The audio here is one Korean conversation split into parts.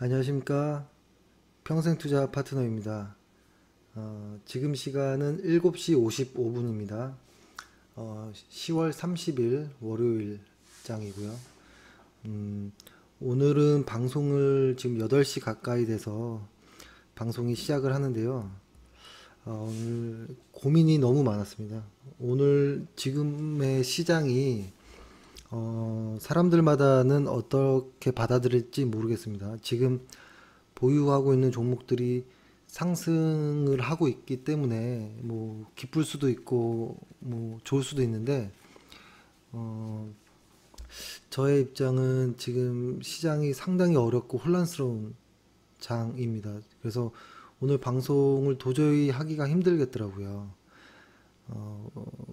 안녕하십니까. 평생투자 파트너입니다. 지금 시간은 7시 55분입니다. 10월 30일 월요일장이고요. 오늘은 방송을 지금 8시 가까이 돼서 방송이 시작을 하는데요. 오늘 고민이 너무 많았습니다. 오늘 지금의 시장이 사람들마다는 어떻게 받아들일지 모르겠습니다. 지금 보유하고 있는 종목들이 상승을 하고 있기 때문에 뭐 기쁠 수도 있고 뭐 좋을 수도 있는데 어, 저의 입장은 지금 시장이 상당히 어렵고 혼란스러운 장입니다. 그래서 오늘 방송을 도저히 하기가 힘들겠더라고요.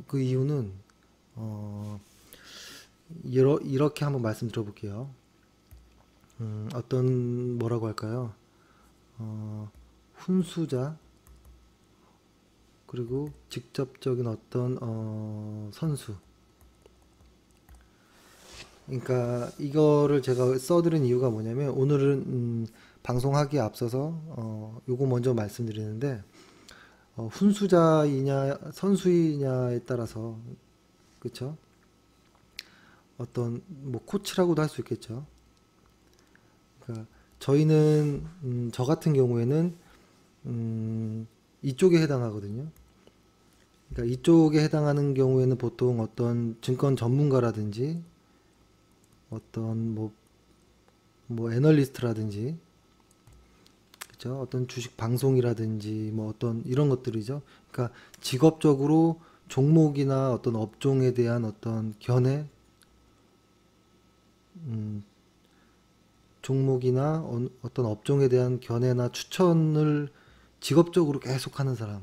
그 이유는 이렇게 한번 말씀드려 볼게요. 어떤 뭐라고 할까요? 훈수자 그리고 직접적인 어떤 선수. 그러니까 이거를 제가 써드린 이유가 뭐냐면 오늘은 방송하기에 앞서서 요거 먼저 말씀드리는데 훈수자이냐 선수이냐에 따라서 그쵸? 어떤 뭐 코치라고도 할 수 있겠죠. 그러니까 저희는 저 같은 경우에는 이쪽에 해당하거든요. 그러니까 이쪽에 해당하는 경우에는 보통 어떤 증권 전문가라든지 어떤 뭐 애널리스트라든지 그죠? 어떤 주식 방송이라든지 뭐 어떤 이런 것들이죠. 그러니까 직업적으로 종목이나 어떤 업종에 대한 어떤 견해, 음, 종목이나 어떤 업종에 대한 견해나 추천을 직업적으로 계속 하는 사람.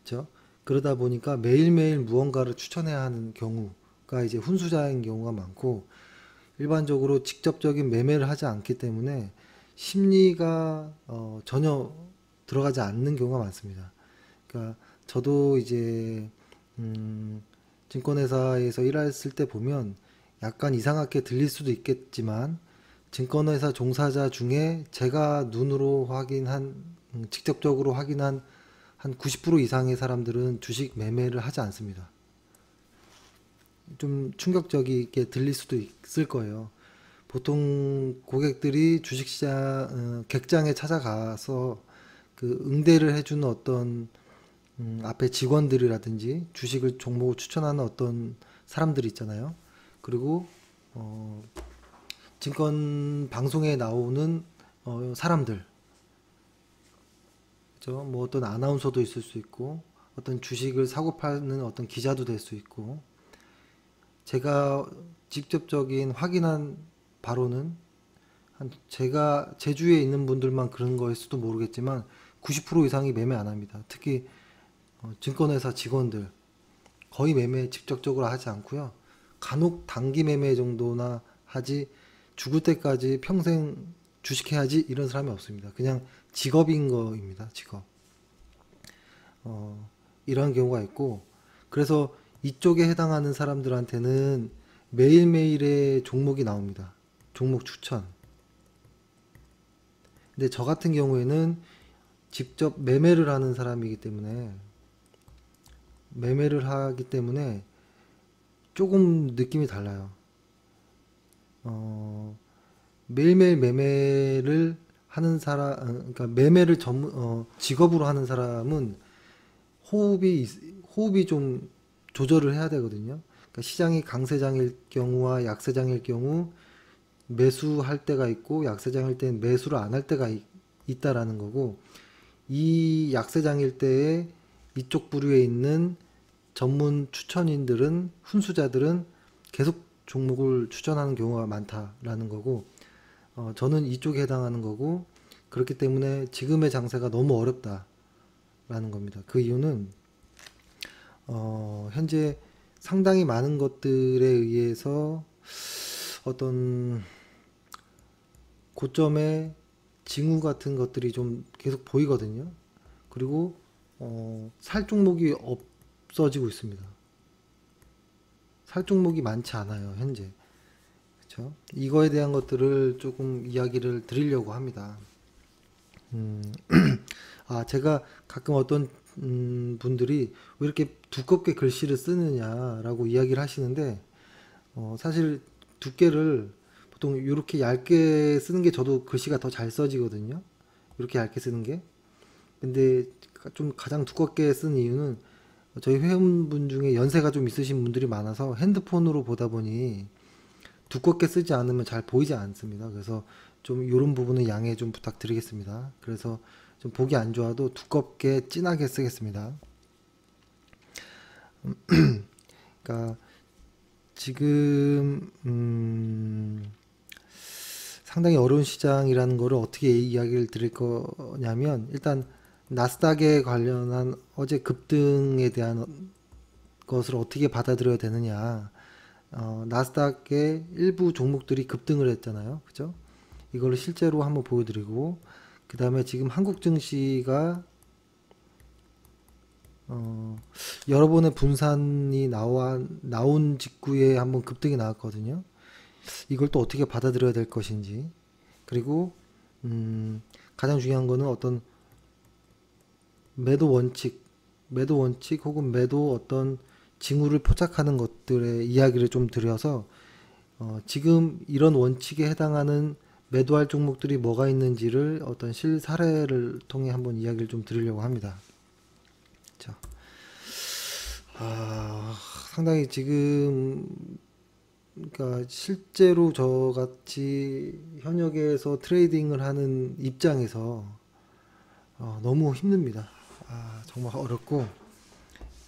그렇죠? 그러다 보니까 매일매일 무언가를 추천해야 하는 경우가 이제 훈수자인 경우가 많고 일반적으로 직접적인 매매를 하지 않기 때문에 심리가 전혀 들어가지 않는 경우가 많습니다. 그러니까 저도 이제 음, 증권회사에서 일했을 때 보면 약간 이상하게 들릴 수도 있겠지만 증권회사 종사자 중에 제가 눈으로 확인한 직접적으로 확인한 한 90% 이상의 사람들은 주식 매매를 하지 않습니다. 좀 충격적이게 들릴 수도 있을 거예요. 보통 고객들이 주식시장 객장에 찾아가서 그 응대를 해주는 어떤 앞에 직원들이라든지 주식을 종목을 추천하는 어떤 사람들이 있잖아요. 그리고 어, 증권 방송에 나오는 사람들, 그죠? 뭐 어떤 아나운서도 있을 수 있고 어떤 주식을 사고 파는 어떤 기자도 될 수 있고 제가 직접적인 확인한 바로는 한 제가 제주에 있는 분들만 그런 거일 수도 모르겠지만 90% 이상이 매매 안 합니다. 특히 증권회사 직원들 거의 매매 직접적으로 하지 않고요. 간혹 단기 매매 정도나 하지 죽을 때까지 평생 주식해야지 이런 사람이 없습니다. 그냥 직업인 거입니다. 직업. 이런 경우가 있고 그래서 이쪽에 해당하는 사람들한테는 매일매일의 종목이 나옵니다. 종목 추천. 근데 저 같은 경우에는 직접 매매를 하는 사람이기 때문에 매매를 하기 때문에 조금 느낌이 달라요. 어, 매일매일 매매를 하는 사람, 그러니까 매매를 직업으로 하는 사람은 호흡이, 호흡이 좀 조절을 해야 되거든요. 그러니까 시장이 강세장일 경우와 약세장일 경우 매수할 때가 있고 약세장일 때는 매수를 안 할 때가 있다라는 거고 이 약세장일 때에 이쪽 부류에 있는 전문 추천인들은 훈수자들은 계속 종목을 추천하는 경우가 많다라는 거고 저는 이쪽에 해당하는 거고 그렇기 때문에 지금의 장세가 너무 어렵다라는 겁니다. 그 이유는 현재 상당히 많은 것들에 의해서 어떤 고점의 징후 같은 것들이 좀 계속 보이거든요. 그리고 살 종목이 없어지고 있습니다. 살 종목이 많지 않아요, 현재. 그렇죠? 이거에 대한 것들을 조금 이야기를 드리려고 합니다. 제가 가끔 어떤 분들이 왜 이렇게 두껍게 글씨를 쓰느냐라고 이야기를 하시는데, 사실 두께를 보통 이렇게 얇게 쓰는 게 저도 글씨가 더 잘 써지거든요. 이렇게 얇게 쓰는 게. 근데 좀 가장 두껍게 쓴 이유는 저희 회원분 중에 연세가 좀 있으신 분들이 많아서 핸드폰으로 보다 보니 두껍게 쓰지 않으면 잘 보이지 않습니다. 그래서 좀 이런 부분은 양해 좀 부탁드리겠습니다. 그래서 좀 보기 안 좋아도 두껍게 진하게 쓰겠습니다. 그러니까 지금 상당히 어려운 시장이라는 거를 어떻게 이야기를 드릴 거냐면, 일단 나스닥에 관련한 어제 급등에 대한 것을 어떻게 받아들여야 되느냐. 나스닥의 일부 종목들이 급등을 했잖아요. 그죠? 이걸 실제로 한번 보여드리고, 그 다음에 지금 한국 증시가 여러 번의 분산이 나온 직후에 한번 급등이 나왔거든요. 이걸 또 어떻게 받아들여야 될 것인지, 그리고 가장 중요한 거는 어떤 매도 원칙 혹은 매도 어떤 징후를 포착하는 것들의 이야기를 좀 드려서 지금 이런 원칙에 해당하는 매도할 종목들이 뭐가 있는지를 어떤 실사례를 통해 한번 이야기를 좀 드리려고 합니다. 자, 상당히 지금 그러니까 실제로 저같이 현역에서 트레이딩을 하는 입장에서 너무 힘듭니다. 정말 어렵고,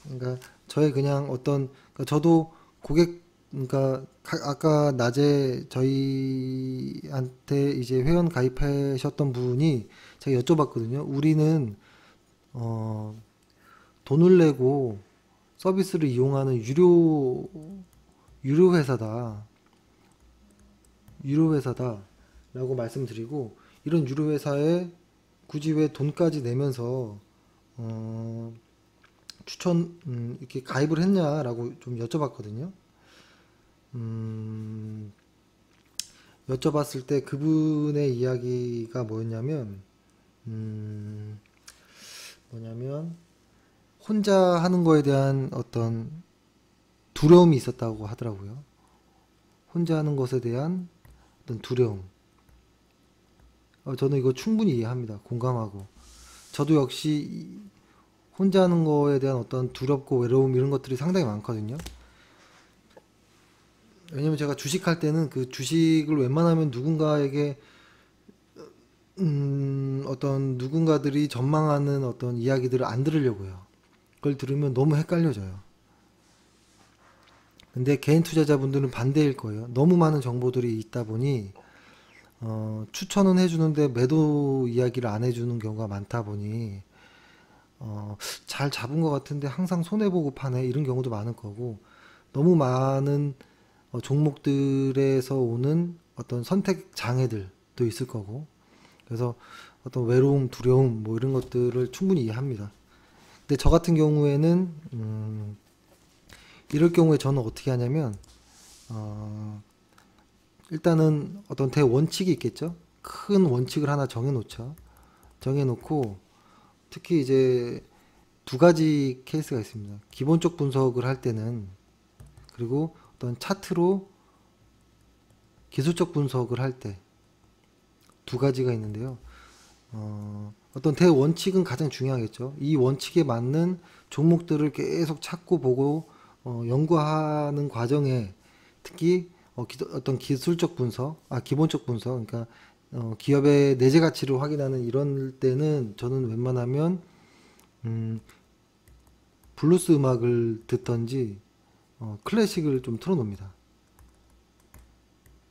그러니까 저의 그냥 어떤, 그러니까 저도 고객, 그러니까 아까 낮에 저희한테 이제 회원 가입하셨던 분이 제가 여쭤봤거든요. 우리는 돈을 내고 서비스를 이용하는 유료 회사다. 유료 회사다라고 말씀드리고, 이런 유료 회사에 굳이 왜 돈까지 내면서 추천 이렇게 가입을 했냐라고 좀 여쭤봤거든요. 여쭤봤을 때 그분의 이야기가 뭐였냐면 혼자 하는 거에 대한 어떤 두려움이 있었다고 하더라고요. 혼자 하는 것에 대한 어떤 두려움. 저는 이거 충분히 이해합니다. 공감하고. 저도 역시 혼자 하는 거에 대한 어떤 두렵고 외로움 이런 것들이 상당히 많거든요. 왜냐면 제가 주식할 때는 그 주식을 웬만하면 누군가에게 어떤 누군가들이 전망하는 어떤 이야기들을 안 들으려고 해요. 그걸 들으면 너무 헷갈려져요. 근데 개인 투자자분들은 반대일 거예요. 너무 많은 정보들이 있다 보니 추천은 해주는데 매도 이야기를 안 해주는 경우가 많다 보니 잘 잡은 것 같은데 항상 손해보고 파네 이런 경우도 많을 거고, 너무 많은 종목들에서 오는 어떤 선택 장애들도 있을 거고, 그래서 어떤 외로움, 두려움 뭐 이런 것들을 충분히 이해합니다. 근데 저 같은 경우에는 이럴 경우에 저는 어떻게 하냐면 일단은 어떤 대원칙이 있겠죠. 큰 원칙을 하나 정해놓죠. 정해놓고 특히 이제 두 가지 케이스가 있습니다. 기본적 분석을 할 때는, 그리고 어떤 차트로 기술적 분석을 할 때 두 가지가 있는데요. 어떤 대원칙은 가장 중요하겠죠. 이 원칙에 맞는 종목들을 계속 찾고 보고 연구하는 과정에 특히 어떤 기술적 분석, 기본적 분석, 그러니까 기업의 내재 가치를 확인하는 이런 때는 저는 웬만하면 블루스 음악을 듣던지 클래식을 좀 틀어놓습니다.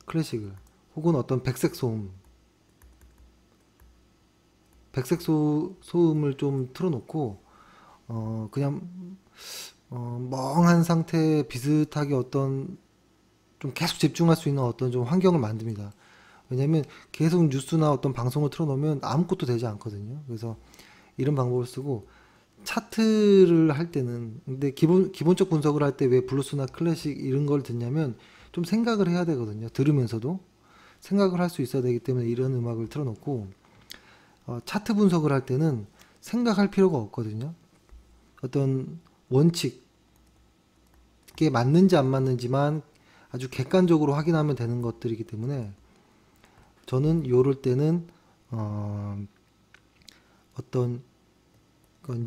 클래식을, 혹은 어떤 소음을 좀 틀어놓고 그냥 멍한 상태에 비슷하게 어떤 좀 계속 집중할 수 있는 어떤 좀 환경을 만듭니다. 왜냐면 계속 뉴스나 어떤 방송을 틀어놓으면 아무것도 되지 않거든요. 그래서 이런 방법을 쓰고, 차트를 할 때는, 근데 기본적 분석을 할 때 왜 블루스나 클래식 이런 걸 듣냐면 좀 생각을 해야 되거든요. 들으면서도 생각을 할 수 있어야 되기 때문에 이런 음악을 틀어놓고, 차트 분석을 할 때는 생각할 필요가 없거든요. 어떤 원칙에 맞는지 안 맞는지만 아주 객관적으로 확인하면 되는 것들이기 때문에, 저는 요럴 때는 어떤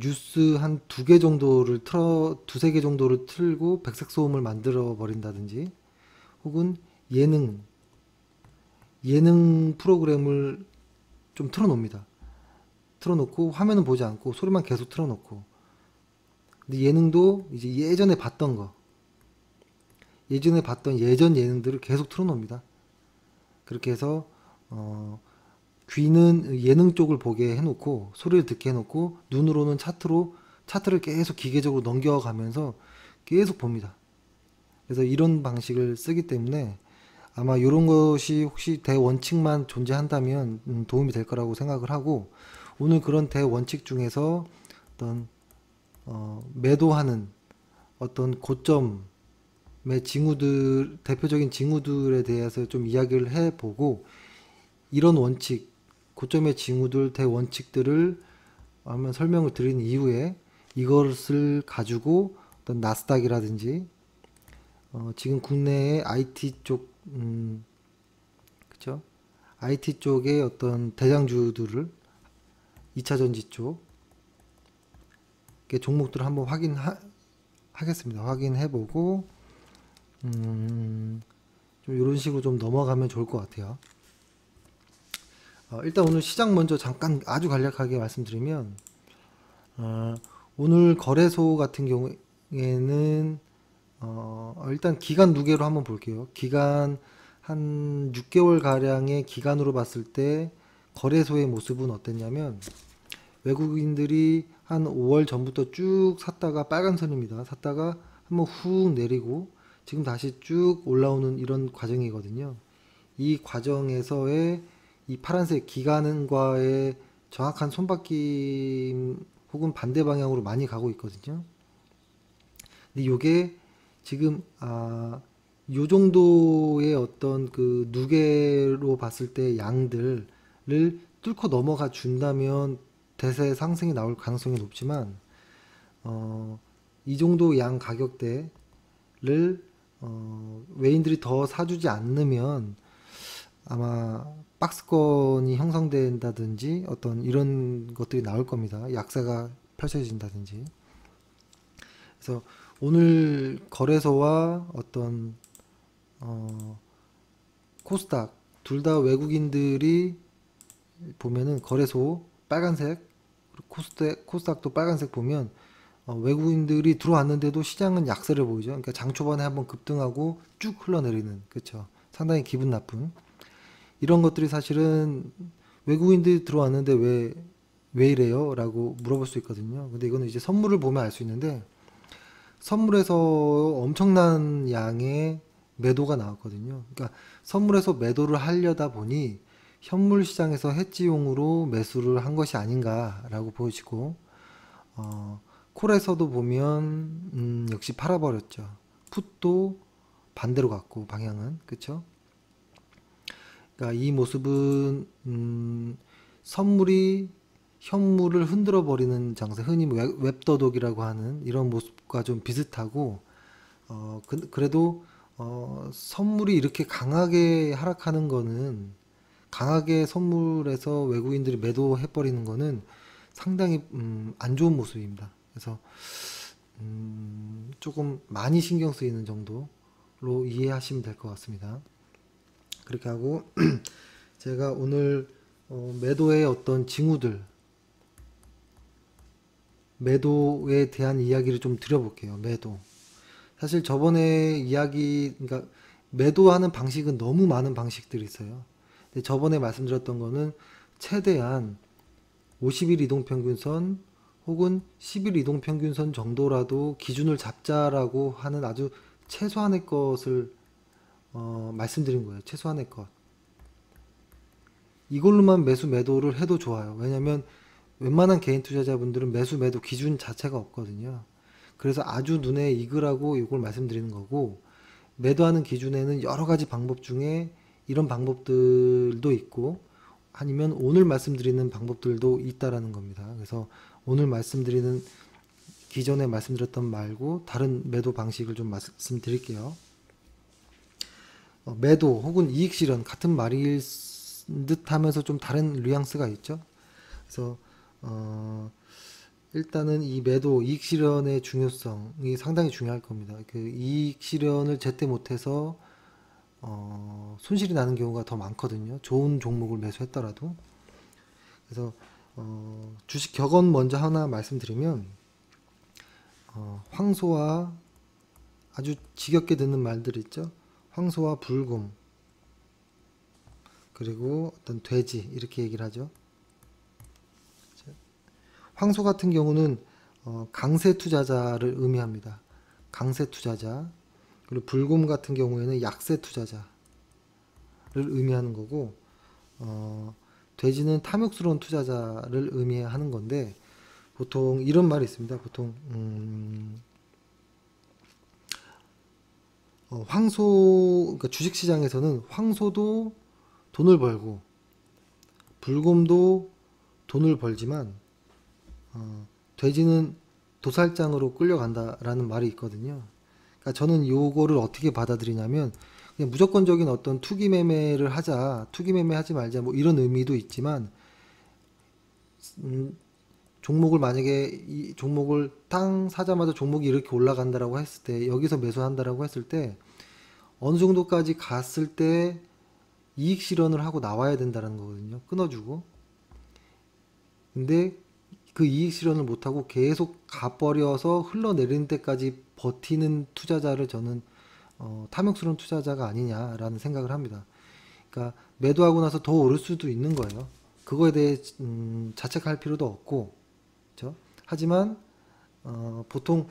뉴스 한 두세 개 정도를 틀고 백색 소음을 만들어 버린다든지, 혹은 예능 프로그램을 좀 틀어놓습니다. 틀어놓고 화면은 보지 않고 소리만 계속 틀어놓고, 근데 예능도 이제 예전에 봤던 예전 예능들을 계속 틀어놓습니다. 그렇게 해서 귀는 예능 쪽을 보게 해놓고 소리를 듣게 해놓고, 눈으로는 차트를 계속 기계적으로 넘겨가면서 계속 봅니다. 그래서 이런 방식을 쓰기 때문에 아마 이런 것이 혹시 대원칙만 존재한다면 도움이 될 거라고 생각을 하고, 오늘 그런 대원칙 중에서 어떤 매도하는 어떤 고점의 대표적인 징후들에 대해서 좀 이야기를 해보고, 이런 원칙, 고점의 징후들, 대원칙들을 한번 설명을 드린 이후에 이것을 가지고 어떤 나스닥이라든지 지금 국내의 IT 쪽, 그쵸? IT 쪽의 어떤 대장주들을 2차전지 쪽 종목들을 한번 하겠습니다. 확인해보고 좀 이런 식으로 좀 넘어가면 좋을 것 같아요. 일단 오늘 시장 먼저 잠깐 아주 간략하게 말씀드리면, 오늘 거래소 같은 경우에는 일단 기간 누계로 한번 볼게요. 기간 한 6개월 가량의 기간으로 봤을 때 거래소의 모습은 어땠냐면, 외국인들이 한 5월 전부터 쭉 샀다가 빨간선입니다. 샀다가 한번 훅 내리고 지금 다시 쭉 올라오는 이런 과정이거든요. 이 과정에서의 이 파란색 기간과의 정확한 손바뀜 혹은 반대 방향으로 많이 가고 있거든요. 근데 요게 지금 요 정도의 어떤 그 누계로 봤을 때 양들을 뚫고 넘어가 준다면 대세 상승이 나올 가능성이 높지만, 이 정도 양 가격대를 외인들이 더 사주지 않으면 아마 박스권이 형성된다든지 어떤 이런 것들이 나올 겁니다. 약세가 펼쳐진다든지. 그래서 오늘 거래소와 어떤 코스닥 둘 다 외국인들이 보면은, 거래소 빨간색, 코스닥도 빨간색 보면 외국인들이 들어왔는데도 시장은 약세를 보이죠. 그러니까 장 초반에 한번 급등하고 쭉 흘러내리는, 그렇죠. 상당히 기분 나쁜 이런 것들이, 사실은 외국인들이 들어왔는데 왜 이래요? 라고 물어볼 수 있거든요. 근데 이거는 이제 선물을 보면 알 수 있는데, 선물에서 엄청난 양의 매도가 나왔거든요. 그러니까 선물에서 매도를 하려다 보니 현물 시장에서 해지용으로 매수를 한 것이 아닌가라고 보여지고, 콜에서도 보면 역시 팔아버렸죠. 풋도 반대로 갔고 방향은, 그쵸? 그러니까 이 모습은 선물이 현물을 흔들어 버리는 장세, 흔히 웹더독이라고 하는 이런 모습과 좀 비슷하고, 그래도 선물이 이렇게 강하게 하락하는 거는, 강하게 선물에서 외국인들이 매도해 버리는 거는 상당히 안 좋은 모습입니다. 그래서 조금 많이 신경 쓰이는 정도로 이해하시면 될 것 같습니다. 그렇게 하고 제가 오늘 매도의 어떤 징후들, 매도에 대한 이야기를 좀 드려볼게요. 매도. 사실 저번에 그러니까 매도하는 방식은 너무 많은 방식들이 있어요. 근데 저번에 말씀드렸던 거는 최대한 50일 이동평균선 혹은 10일 이동평균선 정도라도 기준을 잡자라고 하는 아주 최소한의 것을 말씀드린 거예요. 최소한의 것. 이걸로만 매도를 해도 좋아요. 왜냐면 웬만한 개인 투자자분들은 매도 기준 자체가 없거든요. 그래서 아주 눈에 익으라고 이걸 말씀드리는 거고, 매도하는 기준에는 여러 가지 방법 중에 이런 방법들도 있고 아니면 오늘 말씀드리는 방법들도 있다라는 겁니다. 그래서 오늘 말씀드리는 기존에 말씀드렸던 말고 다른 매도 방식을 좀 말씀드릴게요. 매도 혹은 이익 실현 같은 말일 듯 하면서 좀 다른 뉘앙스가 있죠. 그래서 일단은 이 매도 이익 실현의 중요성이 상당히 중요할 겁니다. 그 이익 실현을 제때 못해서 손실이 나는 경우가 더 많거든요. 좋은 종목을 매수했더라도. 그래서 주식 격언 먼저 하나 말씀드리면 황소와 아주 지겹게 듣는 말들 있죠. 황소와 불곰 그리고 어떤 돼지 이렇게 얘기를 하죠. 황소 같은 경우는 강세 투자자를 의미합니다. 강세 투자자. 그리고 불곰 같은 경우에는 약세 투자자를 의미하는 거고 돼지는 탐욕스러운 투자자를 의미하는 건데 보통 이런 말이 있습니다. 보통 그러니까 주식시장에서는 황소도 돈을 벌고 불곰도 돈을 벌지만 돼지는 도살장으로 끌려간다라는 말이 있거든요. 그러니까 저는 요거를 어떻게 받아들이냐면 그냥 무조건적인 어떤 투기 매매를 하자, 투기 매매 하지 말자 뭐 이런 의미도 있지만 종목을 만약에 이 종목을 땅 사자마자 종목이 이렇게 올라간다라고 했을 때 여기서 매수한다라고 했을 때 어느 정도까지 갔을 때 이익 실현을 하고 나와야 된다는 거거든요. 끊어주고. 근데 그 이익 실현을 못하고 계속 가버려서 흘러내리는 때까지 버티는 투자자를 저는 탐욕스러운 투자자가 아니냐라는 생각을 합니다. 그러니까 매도하고 나서 더 오를 수도 있는 거예요. 그거에 대해 자책할 필요도 없고, 그렇죠? 하지만 보통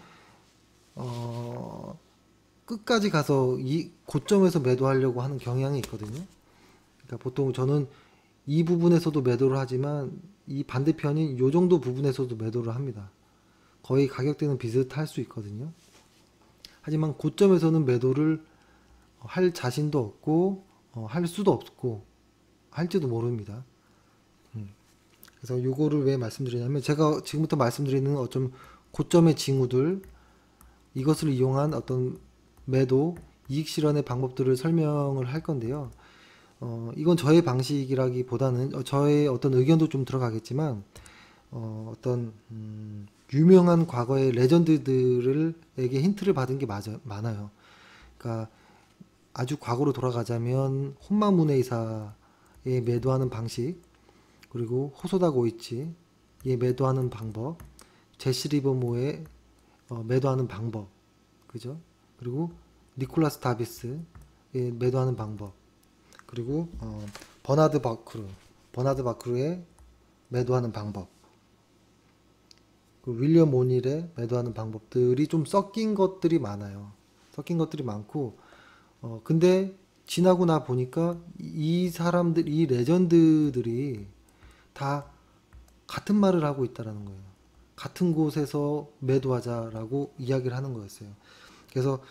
끝까지 가서 이 고점에서 매도하려고 하는 경향이 있거든요. 그러니까 보통 저는 이 부분에서도 매도를 하지만 이 반대편인 요 정도 부분에서도 매도를 합니다. 거의 가격대는 비슷할 수 있거든요. 하지만 고점에서는 매도를 할 자신도 없고 할 수도 없고 할지도 모릅니다. 그래서 요거를 왜 말씀드리냐면 제가 지금부터 말씀드리는 어좀 고점의 징후들 이것을 이용한 어떤 매도 이익 실현의 방법들을 설명을 할 건데요. 이건 저의 방식이라기보다는 저의 어떤 의견도 좀 들어가겠지만 어떤 유명한 과거의 레전드들에게 힌트를 받은 게 많아요. 그러니까 아주 과거로 돌아가자면 혼마무네 이사에 매도하는 방식, 그리고 호소다 고이치에 매도하는 방법, 제시 리버모에 매도하는 방법, 그죠? 그리고 니콜라스 다비스에 매도하는 방법, 그리고 버나드 바크루의 매도하는 방법, 그 윌리엄 오닐의 매도하는 방법들이 좀 섞인 것들이 많아요. 섞인 것들이 많고 근데 지나고 나 보니까 이 사람들, 이 레전드들이 다 같은 말을 하고 있다라는 거예요. 같은 곳에서 매도하자라고 이야기를 하는 거였어요. 그래서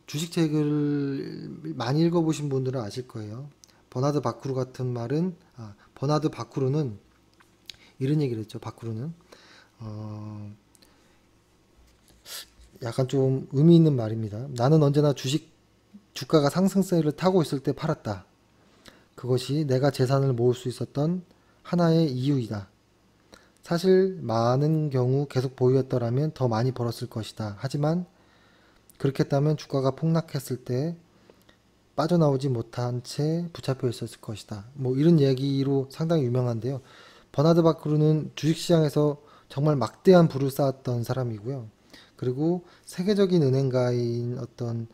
주식책을 많이 읽어보신 분들은 아실 거예요. 버나드 바쿠르 같은 말은 버나드 바쿠르는 이런 얘기를 했죠. 바쿠르는 약간 좀 의미 있는 말입니다. 나는 언제나 주가가 상승세를 타고 있을 때 팔았다. 그것이 내가 재산을 모을 수 있었던 하나의 이유이다. 사실 많은 경우 계속 보유했더라면 더 많이 벌었을 것이다. 하지만 그렇게 했다면 주가가 폭락했을 때 빠져나오지 못한 채 붙잡혀 있었을 것이다. 뭐 이런 얘기로 상당히 유명한데요. 버나드 바크루는 주식시장에서 정말 막대한 부를 쌓았던 사람이고요. 그리고 세계적인 은행가인 어떤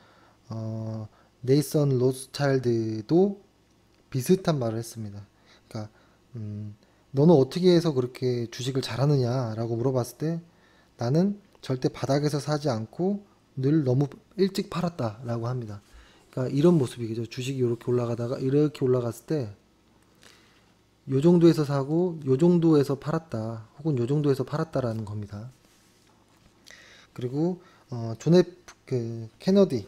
네이선 로스차일드도 비슷한 말을 했습니다. 그러니까 너는 어떻게 해서 그렇게 주식을 잘하느냐라고 물어봤을 때 나는 절대 바닥에서 사지 않고 늘 너무 일찍 팔았다라고 합니다. 그러니까 이런 모습이겠죠. 주식이 이렇게 올라가다가 이렇게 올라갔을 때 요 정도에서 사고 요 정도에서 팔았다. 혹은 요 정도에서 팔았다라는 겁니다. 그리고 존 F 케너디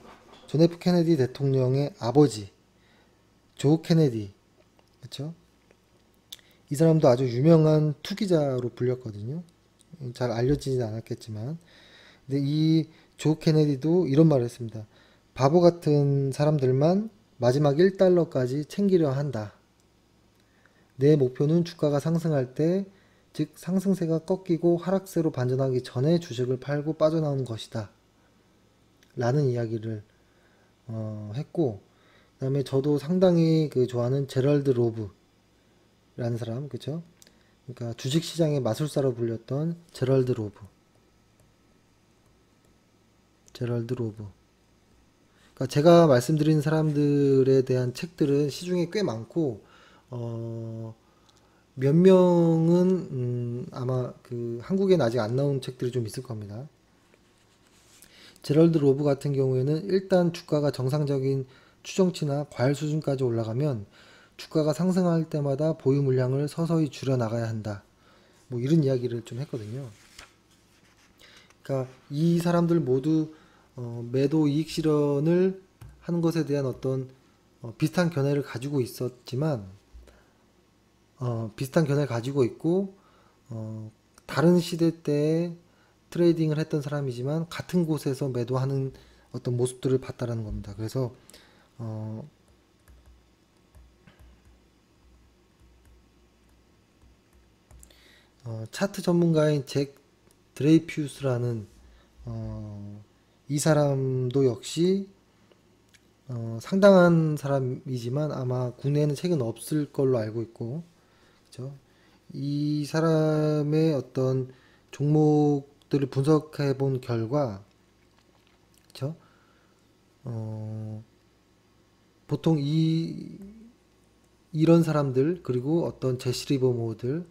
존 F 케네디 대통령의 아버지 조 케네디, 그렇죠? 이 사람도 아주 유명한 투기자로 불렸거든요. 잘 알려지진 않았겠지만, 근데 이 조 케네디도 이런 말을 했습니다. 바보 같은 사람들만 마지막 1달러까지 챙기려 한다. 내 목표는 주가가 상승할 때, 즉 상승세가 꺾이고 하락세로 반전하기 전에 주식을 팔고 빠져나오는 것이다. 라는 이야기를 했고, 그다음에 저도 상당히 그 좋아하는 제럴드 로브라는 사람, 그쵸? 그러니까 주식시장의 마술사로 불렸던 제럴드 로브. 제럴드 로브. 그러니까 제가 말씀드린 사람들에 대한 책들은 시중에 꽤 많고, 몇 명은 아마 그 한국엔 아직 안 나온 책들이 좀 있을 겁니다. 제럴드 로브 같은 경우에는 일단 주가가 정상적인 추정치나 과열 수준까지 올라가면 주가가 상승할 때마다 보유 물량을 서서히 줄여 나가야 한다. 뭐 이런 이야기를 좀 했거든요. 그러니까 이 사람들 모두 매도 이익 실현을 하는 것에 대한 어떤 비슷한 견해를 가지고 있었지만 비슷한 견해를 가지고 있고 다른 시대 때 트레이딩을 했던 사람이지만 같은 곳에서 매도하는 어떤 모습들을 봤다라는 겁니다. 그래서 차트 전문가인 잭 드레이퓨스라는 이 사람도 역시 상당한 사람이지만 아마 국내에는 책은 없을 걸로 알고 있고, 그죠? 이 사람의 어떤 종목들을 분석해 본 결과, 그죠? 보통 이런 사람들, 그리고 어떤 제시 리버모어들,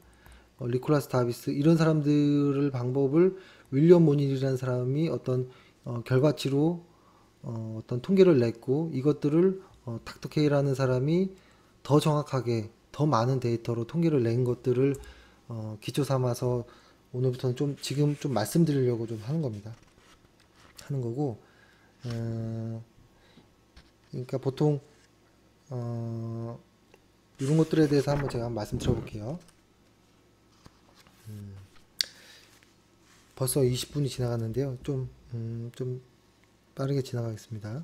리콜라스 다비스 이런 사람들을 방법을 윌리엄 모닐이라는 사람이 어떤 결과치로 어떤 통계를 냈고 이것들을 닥터 K라는 사람이 더 정확하게 더 많은 데이터로 통계를 낸 것들을 기초 삼아서 오늘부터는 지금 좀 말씀드리려고 좀 하는 겁니다. 하는 거고, 그러니까 보통 이런 것들에 대해서 한번 제가 말씀드려볼게요. 벌써 20분이 지나갔는데요. 좀 빠르게 지나가겠습니다.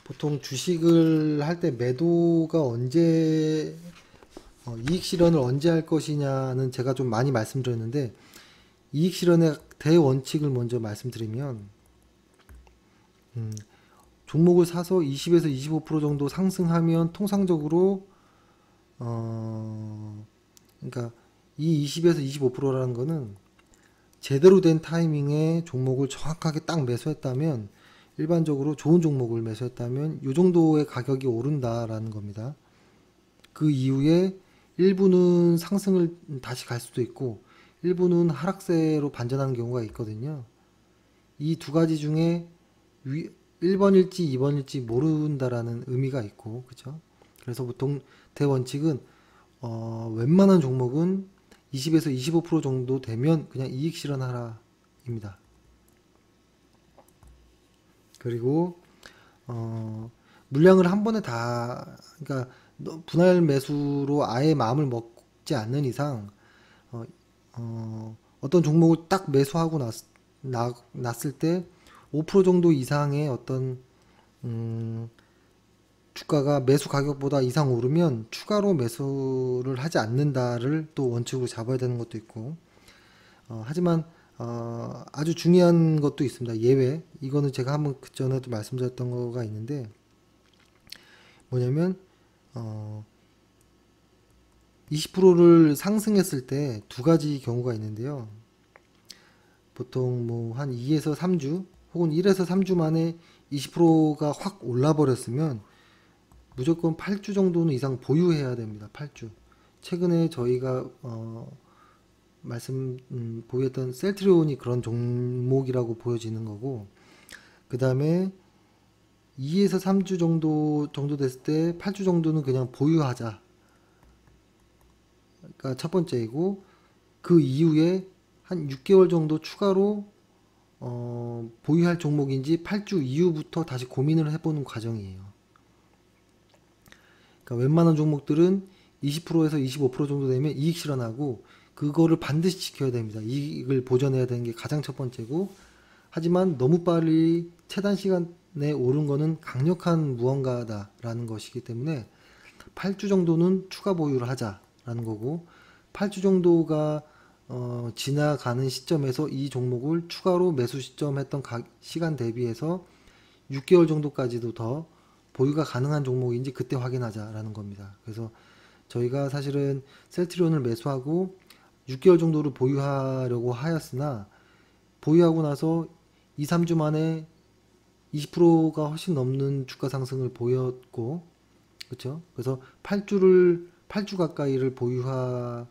보통 주식을 할 때 매도가 언제 이익 실현을 언제 할 것이냐는 제가 좀 많이 말씀드렸는데, 이익 실현의 대원칙을 먼저 말씀드리면 종목을 사서 20에서 25% 정도 상승하면 통상적으로 그러니까 이 20에서 25%라는 거는 제대로 된 타이밍에 종목을 정확하게 딱 매수했다면, 일반적으로 좋은 종목을 매수했다면 이 정도의 가격이 오른다라는 겁니다. 그 이후에 일부는 상승을 다시 갈 수도 있고 일부는 하락세로 반전하는 경우가 있거든요. 이 두 가지 중에 1번일지 2번일지 모른다라는 의미가 있고, 그죠? 그래서 보통 대원칙은 웬만한 종목은 20에서 25% 정도 되면 그냥 이익 실현하라입니다. 그리고 물량을 한 번에 다, 그러니까 분할 매수로 아예 마음을 먹지 않는 이상 어떤 종목을 딱 매수하고 났을 때 5% 정도 이상의 어떤 주가가 매수 가격보다 이상 오르면 추가로 매수를 하지 않는다를 또 원칙으로 잡아야 되는 것도 있고, 하지만 아주 중요한 것도 있습니다. 예외. 이거는 제가 한번 그 전에도 말씀드렸던 거가 있는데, 뭐냐면 20%를 상승했을 때 두 가지 경우가 있는데요. 보통 뭐 한 2에서 3주 혹은 1에서 3주 만에 20%가 확 올라 버렸으면 무조건 8주 정도는 이상 보유해야 됩니다. 8주. 최근에 저희가 보였던 셀트리온이 그런 종목이라고 보여지는 거고, 그 다음에 2에서 3주 정도 됐을 때 8주 정도는 그냥 보유하자. 그러니까 첫 번째이고, 그 이후에 한 6개월 정도 추가로 보유할 종목인지 8주 이후부터 다시 고민을 해보는 과정이에요. 그러니까 웬만한 종목들은 20%에서 25% 정도 되면 이익 실현하고 그거를 반드시 지켜야 됩니다. 이익을 보전해야 되는 게 가장 첫 번째고, 하지만 너무 빨리 최단 시간에 오른 거는 강력한 무언가다라는 것이기 때문에 8주 정도는 추가 보유를 하자라는 거고, 8주 정도가 지나가는 시점에서 이 종목을 추가로 매수 시점했던 시간 대비해서 6개월 정도까지도 더 보유가 가능한 종목인지 그때 확인하자라는 겁니다. 그래서 저희가 사실은 셀트리온을 매수하고 6개월 정도를 보유하려고 하였으나, 보유하고 나서 2, 3주 만에 20%가 훨씬 넘는 주가 상승을 보였고, 그렇죠? 그래서 8주 가까이를 보유하다가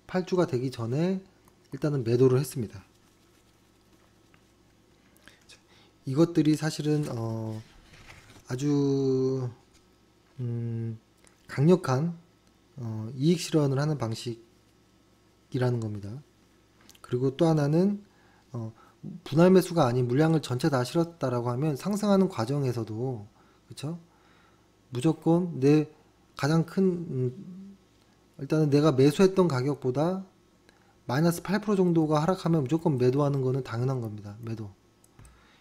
8주가 되기 전에 일단은 매도를 했습니다. 이것들이 사실은 아주 강력한 이익 실현을 하는 방식이라는 겁니다. 그리고 또 하나는 분할 매수가 아닌 물량을 전체 다 실었다라고 하면 상승하는 과정에서도, 그렇죠? 무조건 내 가장 큰 일단은 내가 매수했던 가격보다 마이너스 8% 정도가 하락하면 무조건 매도하는 거는 당연한 겁니다. 매도.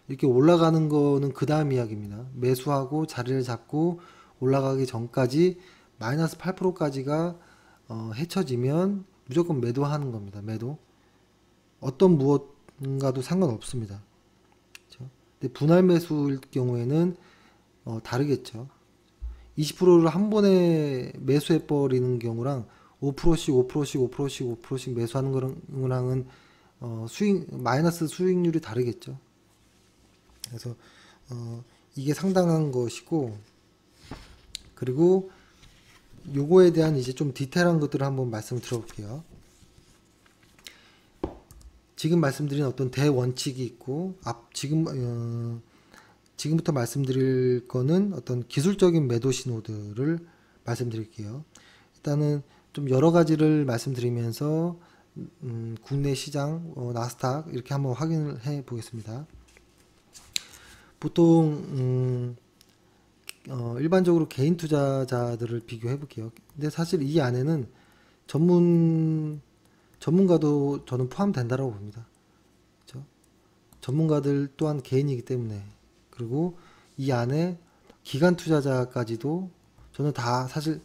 이렇게 올라가는 거는 그 다음 이야기입니다. 매수하고 자리를 잡고 올라가기 전까지 마이너스 8%까지가 헤쳐지면 무조건 매도하는 겁니다. 매도. 어떤 무엇과도 상관없습니다. 그렇죠? 근데 분할 매수일 경우에는 다르겠죠. 20%를 한 번에 매수해 버리는 경우랑 5%씩 5%씩 5%씩 5%씩 매수하는 거랑은 마이너스 수익률이 다르겠죠. 그래서 이게 상당한 것이고, 그리고 요거에 대한 이제 좀 디테일한 것들을 한번 말씀을 드려볼게요. 지금 말씀드린 어떤 대원칙이 있고, 지금부터 말씀드릴 거는 어떤 기술적인 매도 신호들을 말씀드릴게요. 일단은 좀 여러 가지를 말씀드리면서 국내 시장, 나스닥 이렇게 한번 확인을 해 보겠습니다. 보통 일반적으로 개인 투자자들을 비교해 볼게요. 근데 사실 이 안에는 전문가도 저는 포함된다라고 봅니다. 그렇죠? 전문가들 또한 개인이기 때문에, 그리고 이 안에 기관 투자자까지도 저는 다 사실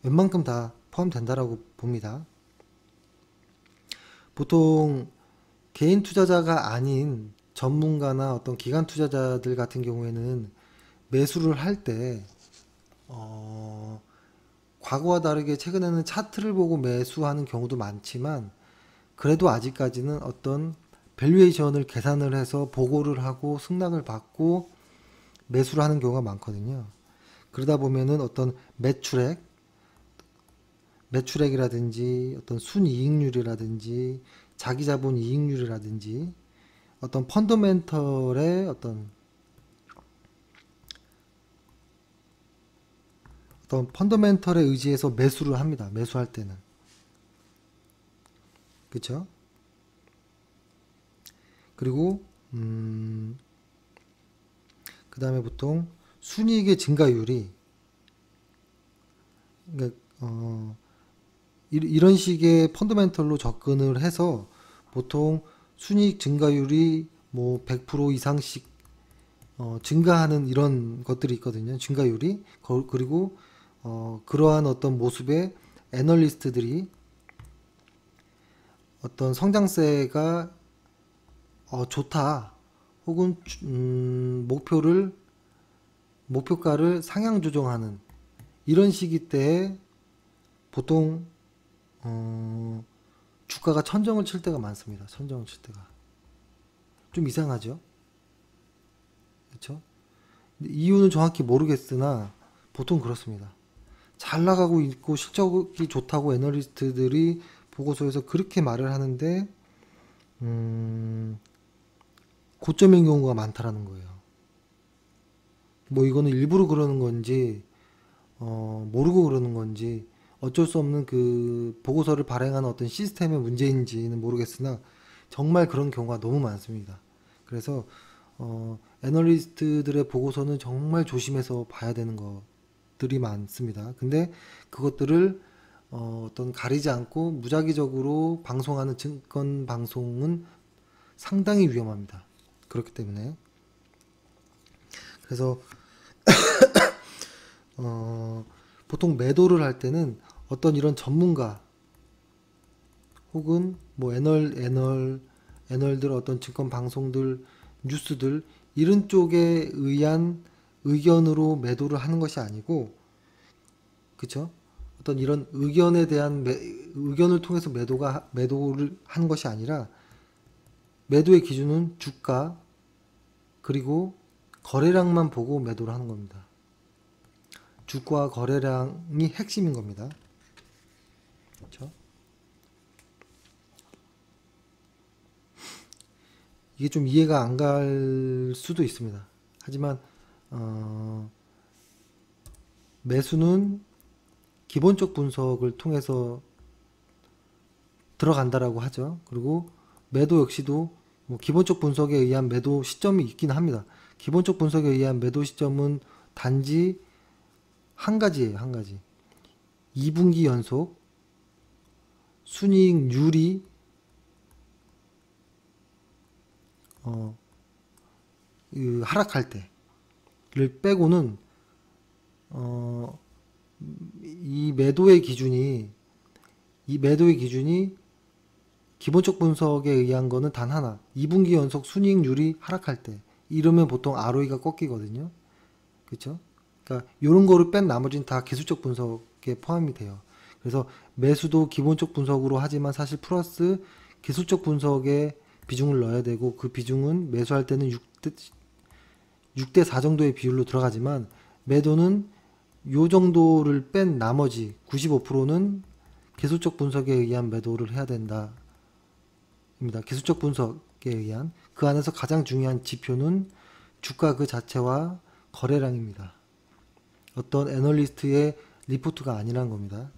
웬만큼 다 포함된다라고 봅니다. 보통 개인 투자자가 아닌 전문가나 어떤 기관 투자자들 같은 경우에는 매수를 할 때 과거와 다르게 최근에는 차트를 보고 매수하는 경우도 많지만, 그래도 아직까지는 어떤 밸류에이션을 계산을 해서 보고를 하고 승낙을 받고 매수를 하는 경우가 많거든요. 그러다 보면은 어떤 매출액이라든지 어떤 순이익률이라든지 자기 자본 이익률이라든지 어떤 펀더멘털의 어떤 펀더멘털에 의지해서 매수를 합니다. 매수할 때는. 그렇죠? 그리고 그 다음에 보통 순이익의 증가율이, 그러니까 이런 식의 펀더멘털로 접근을 해서 보통 순이익 증가율이 뭐 100% 이상씩 증가하는 이런 것들이 있거든요. 증가율이. 그리고 그러한 어떤 모습의 애널리스트들이 어떤 성장세가 좋다, 혹은 목표가를 상향 조정하는 이런 시기 때에 보통 주가가 천정을 칠 때가 많습니다. 천정을 칠 때가 좀 이상하죠. 그렇죠? 이유는 정확히 모르겠으나 보통 그렇습니다. 잘 나가고 있고 실적이 좋다고 애널리스트들이 보고서에서 그렇게 말을 하는데 고점인 경우가 많다라는 거예요. 뭐 이거는 일부러 그러는 건지 모르고 그러는 건지 어쩔 수 없는 그 보고서를 발행하는 어떤 시스템의 문제인지는 모르겠으나 정말 그런 경우가 너무 많습니다. 그래서 애널리스트들의 보고서는 정말 조심해서 봐야 되는 것들이 많습니다. 근데 그것들을 어떤 가리지 않고 무작위적으로 방송하는 증권 방송은 상당히 위험합니다. 그렇기 때문에 그래서 보통 매도를 할 때는 어떤 이런 전문가 혹은 뭐 애널들 어떤 증권 방송들 뉴스들 이런 쪽에 의한 의견으로 매도를 하는 것이 아니고 그쵸? 어떤 이런 의견에 대한 의견을 통해서 매도를 하는 것이 아니라 매도의 기준은 주가 그리고 거래량만 보고 매도를 하는 겁니다. 주가 거래량이 핵심인 겁니다. 그렇죠? 이게 좀 이해가 안 갈 수도 있습니다. 하지만 매수는 기본적 분석을 통해서 들어간다라고 하죠. 그리고 매도 역시도 뭐 기본적 분석에 의한 매도 시점이 있긴 합니다. 기본적 분석에 의한 매도 시점은 단지 한 가지예요. 한 가지. 2분기 연속 순이익률이 하락할 때를 빼고는 이 매도의 기준이 기본적 분석에 의한 거는 단 하나. 2분기 연속 순이익률이 하락할 때. 이러면 보통 ROE가 꺾이거든요. 그렇죠? 그러니까 이런 거를 뺀 나머지는 다 기술적 분석에 포함이 돼요. 그래서 매수도 기본적 분석으로 하지만 사실 플러스 기술적 분석에 비중을 넣어야 되고 그 비중은 매수할 때는 6대 4 정도의 비율로 들어가지만 매도는 요 정도를 뺀 나머지 95%는 기술적 분석에 의한 매도를 해야 된다. 입니다. 기술적 분석에 의한 그 안에서 가장 중요한 지표는 주가 그 자체와 거래량입니다. 어떤 애널리스트의 리포트가 아니란 겁니다.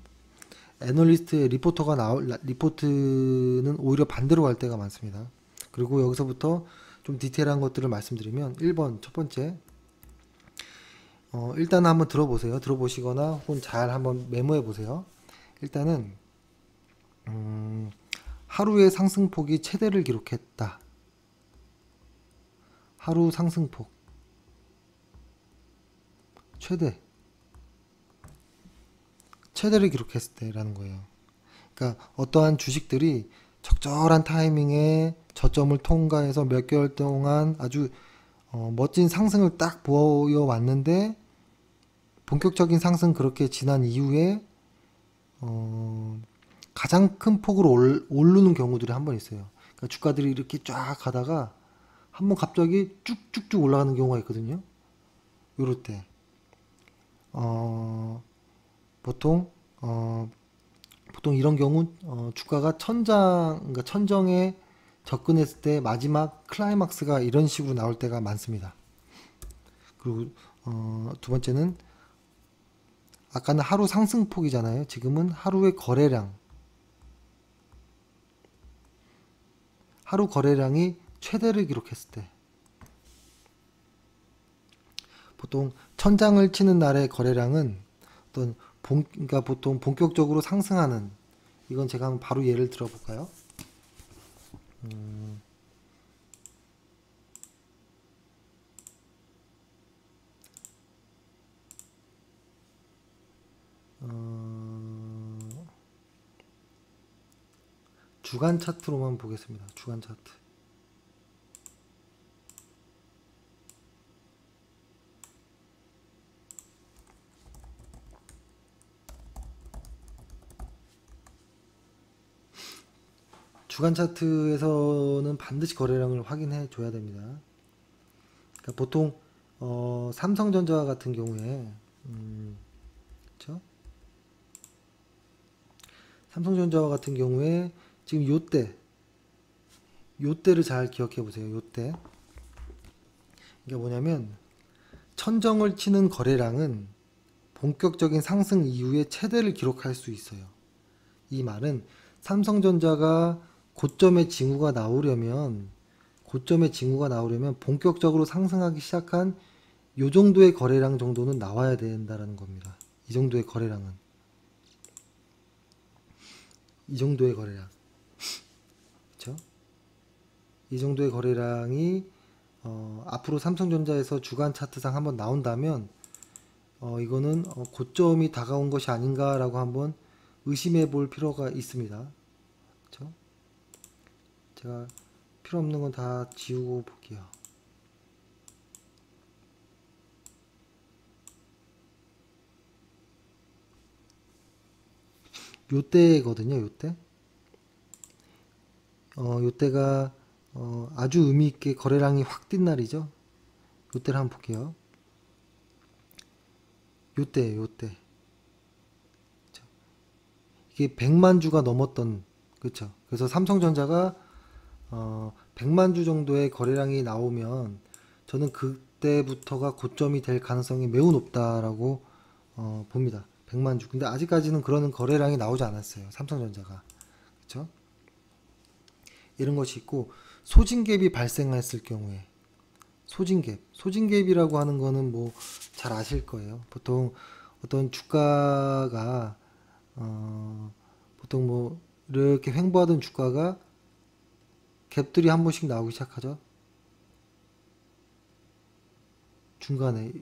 애널리스트의 리포트는 오히려 반대로 갈 때가 많습니다. 그리고 여기서부터 좀 디테일한 것들을 말씀드리면 1번 첫 번째 일단 한번 들어보세요. 들어보시거나 혹은 잘 한번 메모해 보세요. 일단은 하루의 상승폭이 최대를 기록했다. 하루 상승폭 최대를 기록했을 때라는 거예요. 그러니까 어떠한 주식들이 적절한 타이밍에 저점을 통과해서 몇 개월 동안 아주 멋진 상승을 딱 보여왔는데 본격적인 상승 그렇게 지난 이후에 가장 큰 폭으로 오르는 경우들이 한 번 있어요. 그러니까 주가들이 이렇게 쫙 가다가 한번 갑자기 쭉쭉쭉 올라가는 경우가 있거든요. 요럴 때 보통 이런 경우 주가가 그러니까 천정에 접근했을 때 마지막 클라이막스가 이런 식으로 나올 때가 많습니다. 그리고 두 번째는 아까는 하루 상승폭이잖아요. 지금은 하루의 거래량. 하루 거래량이 최대를 기록했을 때. 보통 천장을 치는 날의 거래량은 그러니까 보통 본격적으로 상승하는 이건 제가 한번 바로 예를 들어 볼까요? 주간 차트로만 보겠습니다. 주간 차트. 주간 차트에서는 반드시 거래량을 확인해 줘야 됩니다. 그러니까 보통 삼성전자 같은 경우에 그렇죠? 삼성전자와 같은 경우에 지금 요때를 잘 기억해 보세요. 요때. 이게 뭐냐면 천정을 치는 거래량은 본격적인 상승 이후에 최대를 기록할 수 있어요. 이 말은 삼성전자가 고점의 징후가 나오려면 본격적으로 상승하기 시작한 요 정도의 거래량 정도는 나와야 된다라는 겁니다. 이 정도의 거래량은. 이 정도의 거래량. 그쵸? 이 정도의 거래량이 앞으로 삼성전자에서 주간 차트상 한번 나온다면 이거는 고점이 다가온 것이 아닌가라고 한번 의심해 볼 필요가 있습니다. 그쵸? 제가 필요 없는 건 다 지우고 볼게요. 요때거든요, 요때. 요때가 아주 의미 있게 거래량이 확 뛴 날이죠. 요때를 한번 볼게요. 요때. 그쵸? 이게 100만 주가 넘었던, 그쵸? 그래서 삼성전자가 100만 주 정도의 거래량이 나오면 저는 그때부터가 고점이 될 가능성이 매우 높다라고 봅니다. 100만 주. 근데 아직까지는 그런 거래량이 나오지 않았어요. 삼성전자가. 그쵸? 이런 것이 있고, 소진갭이 발생했을 경우에, 소진갭이라고 하는 거는 뭐 잘 아실 거예요. 보통 어떤 주가가 보통 뭐 이렇게 횡보하던 주가가 갭들이 한 번씩 나오기 시작하죠. 중간에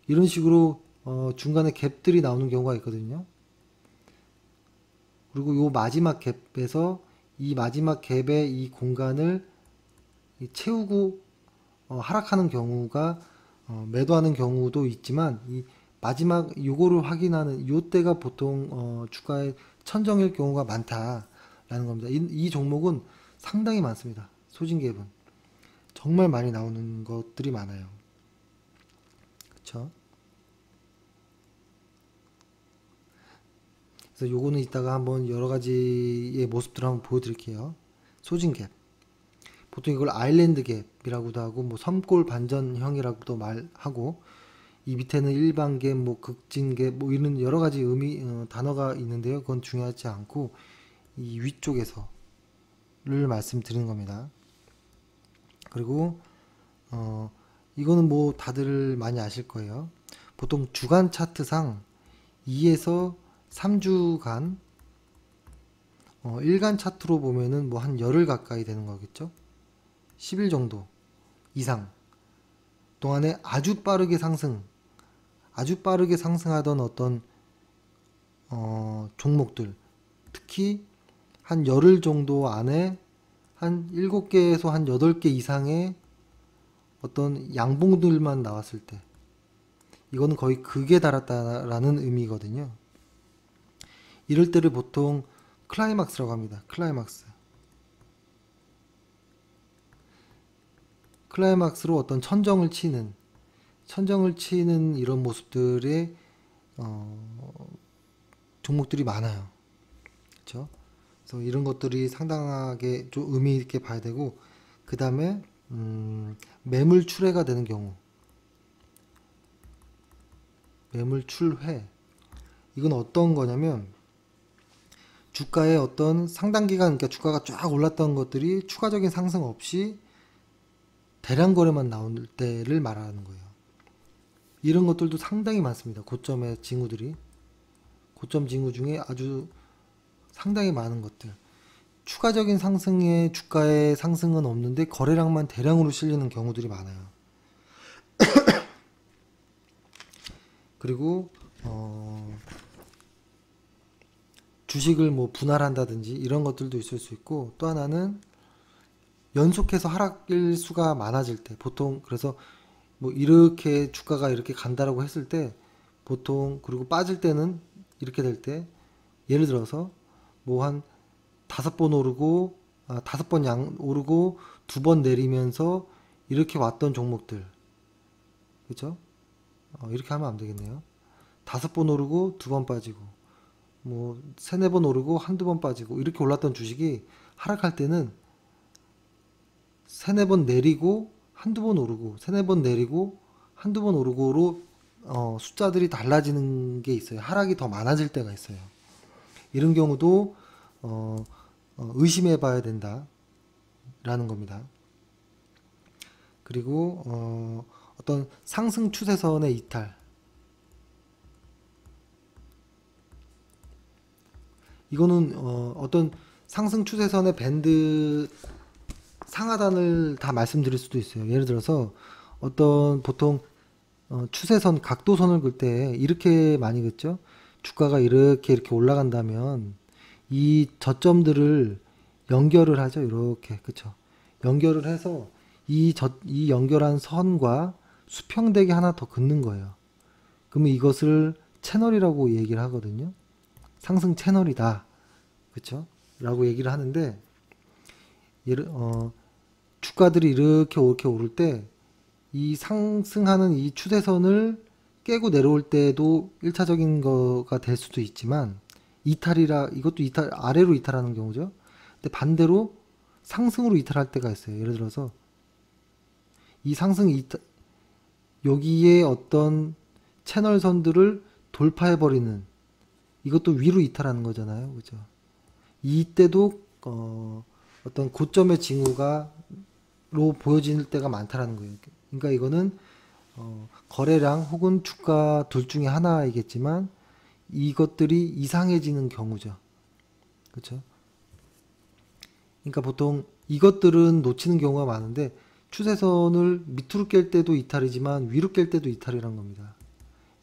이런 식으로 중간에 갭들이 나오는 경우가 있거든요. 그리고 요 마지막 갭에서 이 마지막 갭의 이 공간을 채우고 하락하는 경우가 매도하는 경우도 있지만 이 마지막 요거를 확인하는 요때가 보통 주가의 천정일 경우가 많다라는 겁니다. 이 종목은 상당히 많습니다. 소진갭은 정말 많이 나오는 것들이 많아요. 그쵸? 그래서 요거는 이따가 한번 여러 가지의 모습들을 한번 보여드릴게요. 소진갭. 보통 이걸 아일랜드 갭이라고도 하고 뭐 섬골 반전형이라고도 말하고 이 밑에는 일반 갭, 뭐 극진 갭, 뭐 이런 여러 가지 단어가 있는데요. 그건 중요하지 않고 이 위쪽에서를 말씀드리는 겁니다. 그리고 이거는 뭐 다들 많이 아실 거예요. 보통 주간 차트상 2에서 3주간 일간 차트로 보면은 뭐 한 열흘 가까이 되는 거겠죠. 10일 정도 이상 동안에 아주 빠르게 상승하던 어떤 종목들, 특히 한 열흘 정도 안에 한 7개에서 한 8개 이상의 어떤 양봉들만 나왔을 때 이거는 거의 극에 달았다라는 의미거든요. 이럴 때를 보통 클라이막스라고 합니다. 클라이막스로 어떤 천정을 치는 이런 모습들의 종목들이 많아요. 그렇죠? 그래서 이런 것들이 상당하게 좀 의미 있게 봐야 되고, 그 다음에 매물 출회가 되는 경우, 매물 출회. 이건 어떤 거냐면 주가의 어떤 상당 기간, 그러니까 주가가 쫙 올랐던 것들이 추가적인 상승 없이 대량 거래만 나올 때를 말하는 거예요. 이런 것들도 상당히 많습니다. 고점 징후 중에 아주 상당히 많은 것들. 추가적인 상승에 주가의 상승은 없는데 거래량만 대량으로 실리는 경우들이 많아요. 그리고 주식을 뭐 분할한다든지 이런 것들도 있을 수 있고, 또 하나는 연속해서 하락일 수가 많아질 때, 보통 그래서 뭐 이렇게 주가가 이렇게 간다라고 했을 때 보통, 그리고 빠질 때는 이렇게 될 때, 예를 들어서 뭐 한 5번 오르고 5번 오르고 2번 내리면서 이렇게 왔던 종목들, 그죠? 이렇게 하면 안 되겠네요. 5번 오르고 2번 빠지고, 뭐 3, 4번 오르고 1~2번 빠지고 이렇게 올랐던 주식이 하락할 때는 3, 4번 내리고 1~2번 오르고 3, 4번 내리고 1~2번 오르고로 숫자들이 달라지는 게 있어요. 하락이 더 많아질 때가 있어요. 이런 경우도 의심해 봐야 된다 라는 겁니다. 그리고 어떤 상승 추세선의 이탈, 이거는 어떤 상승 추세선의 밴드 상하단을 다 말씀드릴 수도 있어요. 예를 들어서 어떤 보통 추세선 각도선을 긋 때 이렇게 많이 긋죠. 주가가 이렇게 올라간다면 이 저점들을 연결을 하죠. 이렇게, 그쵸? 연결을 해서 이 연결한 선과 수평되게 하나 더 긋는 거예요. 그러면 이것을 채널이라고 얘기를 하거든요. 상승 채널이다, 그쵸? 라고 얘기를 하는데, 주가들이 이렇게 오를 때 이 상승하는 이 추세선을 깨고 내려올 때도 1차적인 거가 될 수도 있지만, 이것도 아래로 이탈하는 경우죠. 근데 반대로 상승으로 이탈할 때가 있어요. 예를 들어서 이 여기에 어떤 채널선들을 돌파해버리는, 이것도 위로 이탈하는 거잖아요. 그죠? 이때도 어떤 고점의 징후로 보여질 때가 많다라는 거예요. 그러니까 이거는 거래량 혹은 주가 둘 중에 하나이겠지만 이것들이 이상해지는 경우죠. 그렇죠? 그러니까 보통 이것들은 놓치는 경우가 많은데, 추세선을 밑으로 깰 때도 이탈이지만 위로 깰 때도 이탈이란 겁니다.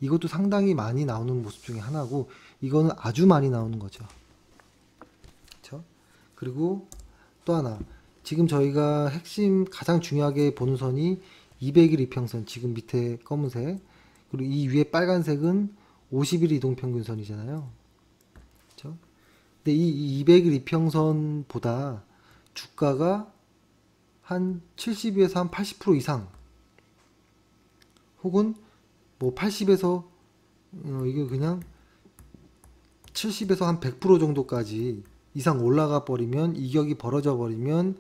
이것도 상당히 많이 나오는 모습 중에 하나고, 이거는 아주 많이 나오는 거죠. 그렇죠? 그리고 또 하나, 지금 저희가 핵심 가장 중요하게 보는 선이 200일 이평선, 지금 밑에 검은색, 그리고 이 위에 빨간색은 50일 이동평균선이잖아요. 그렇죠? 근데 이 200일 이평선보다 주가가 한 70에서 한 80% 이상, 혹은 뭐 80에서 이게 그냥 70에서 한 100% 정도까지 이상 올라가 버리면, 이격이 벌어져 버리면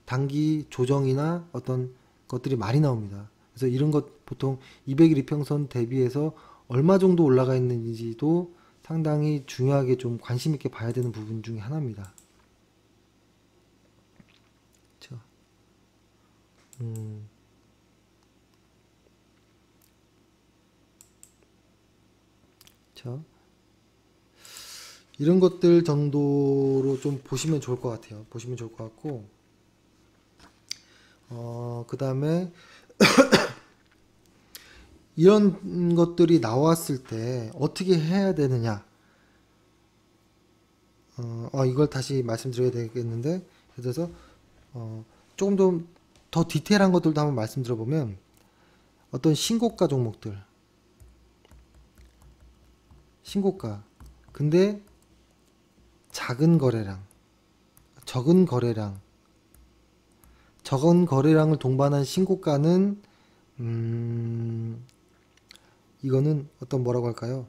단기 조정이나 어떤 것들이 많이 나옵니다. 그래서 이런 것 보통 200일 이평선 대비해서 얼마 정도 올라가 있는지도 상당히 중요하게 좀 관심 있게 봐야 되는 부분 중에 하나입니다. 그렇죠? 그렇죠? 이런 것들 정도로 좀 보시면 좋을 것 같아요. 보시면 좋을 것 같고, 그 다음에 이런 것들이 나왔을 때 어떻게 해야 되느냐, 이걸 다시 말씀드려야 되겠는데, 그래서 조금 더 디테일한 것들도 한번 말씀드려보면, 어떤 신고가 종목들, 신고가, 근데 작은 거래량, 적은 거래량을 동반한 신고가는 이거는 어떤 뭐라고 할까요?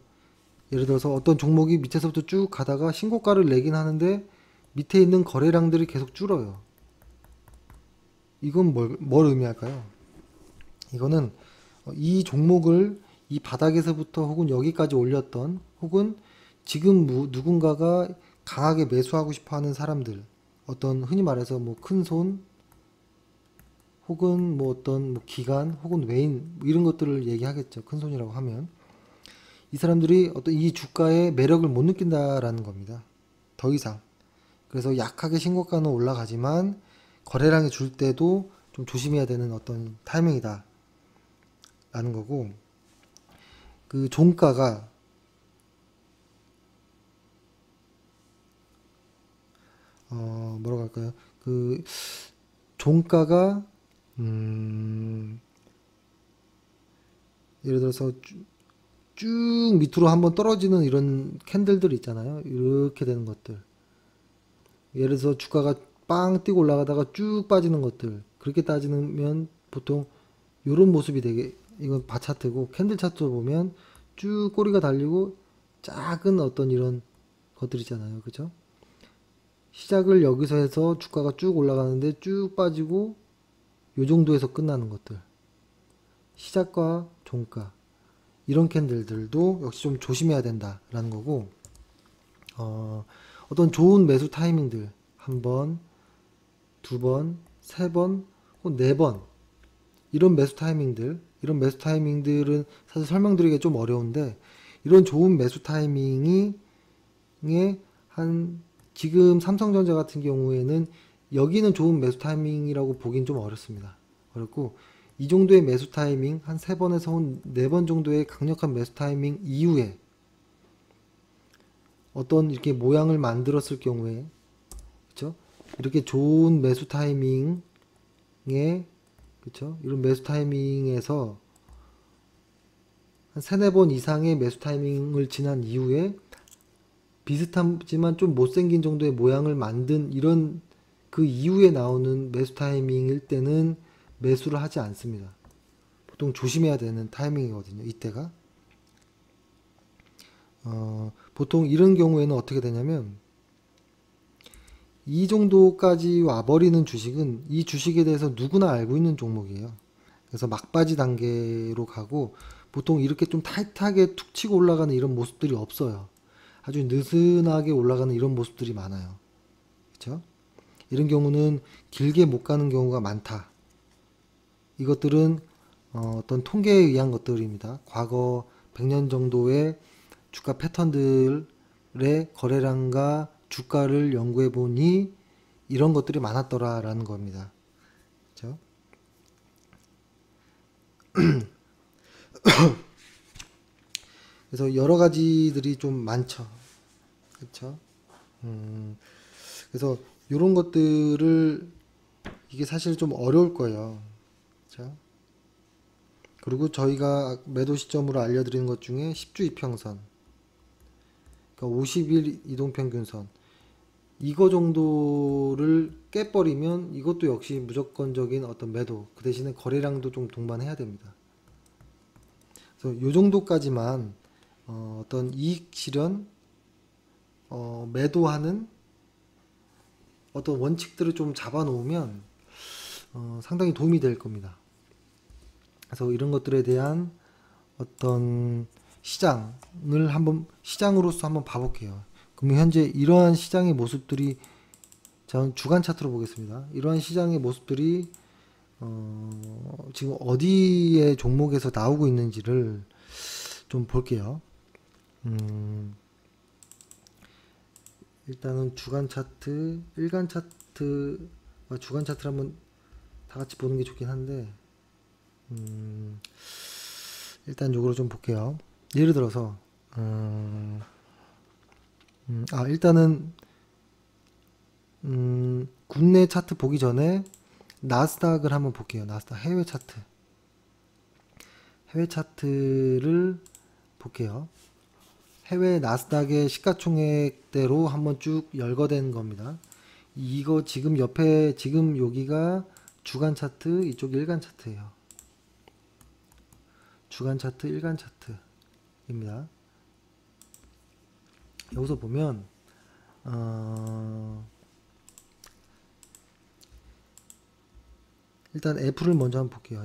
예를 들어서 어떤 종목이 밑에서부터 쭉 가다가 신고가를 내긴 하는데 밑에 있는 거래량들이 계속 줄어요. 이건 뭘 의미할까요? 이거는 이 종목을 이 바닥에서부터 혹은 여기까지 올렸던, 혹은 지금 누군가가 강하게 매수하고 싶어 하는 사람들, 어떤 흔히 말해서 뭐 큰손, 혹은 뭐 어떤 뭐 기관, 혹은 외인, 뭐 이런 것들을 얘기하겠죠. 큰손이라고 하면 이 사람들이 어떤 이 주가의 매력을 못 느낀다라는 겁니다. 더 이상. 그래서 약하게 신고가는 올라가지만 거래량이 줄 때도 좀 조심해야 되는 어떤 타이밍이다 라는 거고, 그 종가가 뭐라고 할까요? 그 종가가 예를 들어서 쭉 밑으로 한번 떨어지는 이런 캔들들 있잖아요. 이렇게 되는 것들. 예를 들어서 주가가 빵 뛰고 올라가다가 쭉 빠지는 것들. 그렇게 따지면 보통 이런 모습이 되게, 이건 바차트고, 캔들 차트 보면 쭉 꼬리가 달리고 작은 어떤 이런 것들 있잖아요. 그죠? 시작을 여기서 해서 주가가 쭉 올라가는데 쭉 빠지고 요 정도에서 끝나는 것들. 시작과 종가. 이런 캔들들도 역시 좀 조심해야 된다라는 거고, 어떤 좋은 매수 타이밍들 한 번, 두 번, 세 번, 혹은 네 번 이런 매수 타이밍들은 사실 설명드리기가 좀 어려운데 이런 좋은 매수 타이밍이 한 지금 삼성전자 같은 경우에는 여기는 좋은 매수 타이밍이라고 보긴 좀 어렵습니다. 어렵고 이 정도의 매수 타이밍 한 세 번에서 네 번 정도의 강력한 매수 타이밍 이후에 어떤 이렇게 모양을 만들었을 경우에 그렇죠? 이렇게 좋은 매수 타이밍에 그렇죠? 이런 매수 타이밍에서 한 세네 번 이상의 매수 타이밍을 지난 이후에 비슷하지만 좀 못생긴 정도의 모양을 만든 이런 그 이후에 나오는 매수 타이밍일 때는 매수를 하지 않습니다. 보통 조심해야 되는 타이밍이거든요. 이때가. 보통 이런 경우에는 어떻게 되냐면 이 정도까지 와버리는 주식은 이 주식에 대해서 누구나 알고 있는 종목이에요. 그래서 막바지 단계로 가고 보통 이렇게 좀 타이트하게 툭 치고 올라가는 이런 모습들이 없어요. 아주 느슨하게 올라가는 이런 모습들이 많아요. 그렇죠? 이런 경우는 길게 못 가는 경우가 많다. 이것들은 어떤 통계에 의한 것들입니다. 과거 100년 정도의 주가 패턴들의 거래량과 주가를 연구해 보니 이런 것들이 많았더라라는 겁니다. 그렇죠? 그래서 여러 가지들이 좀 많죠. 그렇죠? 그래서 이런 것들을 이게 사실 좀 어려울 거예요. 그렇죠? 그리고 저희가 매도 시점으로 알려드리는 것 중에 10주 이평선, 그러니까 50일 이동평균선 이거 정도를 깨버리면 이것도 역시 무조건적인 어떤 매도 그 대신에 거래량도 좀 동반해야 됩니다. 그래서 요 정도까지만 어떤 이익 실현 매도하는 어떤 원칙들을 좀 잡아 놓으면 상당히 도움이 될 겁니다. 그래서 이런 것들에 대한 어떤 시장으로서 한번 봐볼게요. 그럼 현재 이러한 시장의 모습들이 저는 주간 차트로 보겠습니다. 이러한 시장의 모습들이 지금 어디의 종목에서 나오고 있는지를 좀 볼게요. 일단은 주간 차트, 일간 차트와 주간 차트를 한번 다 같이 보는 게 좋긴 한데 일단 요거를 좀 볼게요. 예를 들어서 일단은 국내 차트 보기 전에 나스닥을 한번 볼게요. 나스닥 해외 차트. 해외 차트를 볼게요. 해외 나스닥의 시가총액대로 한번 쭉 열거된 겁니다. 이거 지금 옆에 지금 여기가 주간 차트, 이쪽 일간 차트예요. 주간 차트, 일간 차트입니다. 여기서 보면 일단 애플을 먼저 한번 볼게요.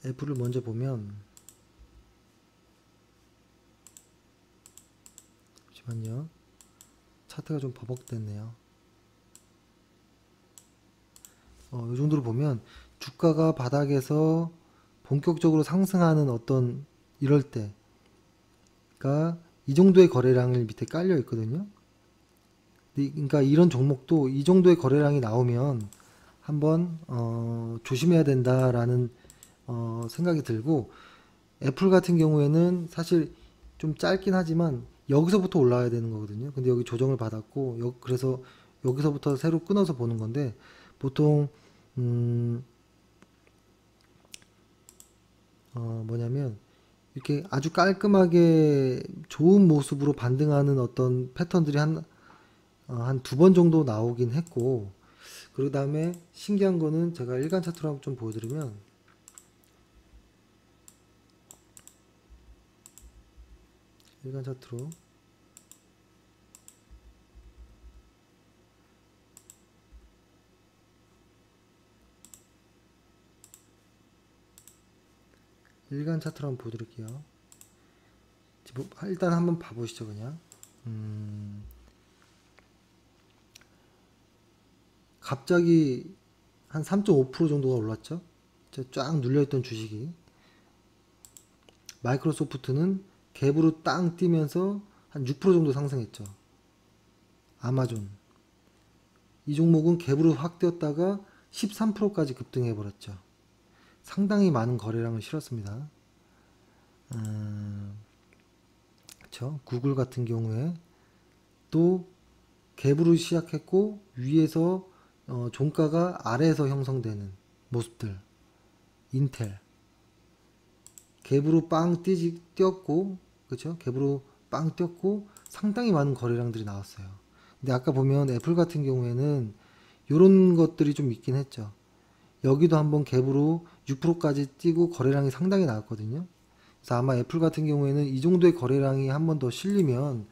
애플을 먼저 보면 잠시만요. 차트가 좀 버벅됐네요. 이 정도로 보면 주가가 바닥에서 본격적으로 상승하는 어떤 이럴 때가 이 정도의 거래량을 밑에 깔려 있거든요. 그러니까 이런 종목도 이 정도의 거래량이 나오면 한번 조심해야 된다라는 생각이 들고 애플 같은 경우에는 사실 좀 짧긴 하지만 여기서부터 올라와야 되는 거거든요. 근데 여기 조정을 받았고 그래서 여기서부터 새로 끊어서 보는 건데 보통 뭐냐면 이렇게 아주 깔끔하게 좋은 모습으로 반등하는 어떤 패턴들이 한 두 번 정도 나오긴 했고 그 다음에 신기한 거는 제가 일간 차트로 한번 좀 보여드리면 일간 차트로 한번 보여드릴게요. 일단 한번 봐보시죠. 그냥 갑자기 한 3.5% 정도가 올랐죠. 쫙 눌려있던 주식이, 마이크로소프트는 갭으로 땅 뛰면서 한 6% 정도 상승했죠. 아마존, 이 종목은 갭으로 확 뛰었다가 13%까지 급등해 버렸죠. 상당히 많은 거래량을 실었습니다. 그렇죠. 구글 같은 경우에 또 갭으로 시작했고 위에서 종가가 아래에서 형성되는 모습들. 인텔 갭으로 빵 뛰었고, 그렇죠. 갭으로 빵 뛰었고 상당히 많은 거래량들이 나왔어요. 근데 아까 보면 애플 같은 경우에는 이런 것들이 좀 있긴 했죠. 여기도 한번 갭으로 6%까지 뛰고 거래량이 상당히 나왔거든요. 그래서 아마 애플 같은 경우에는 이 정도의 거래량이 한 번 더 실리면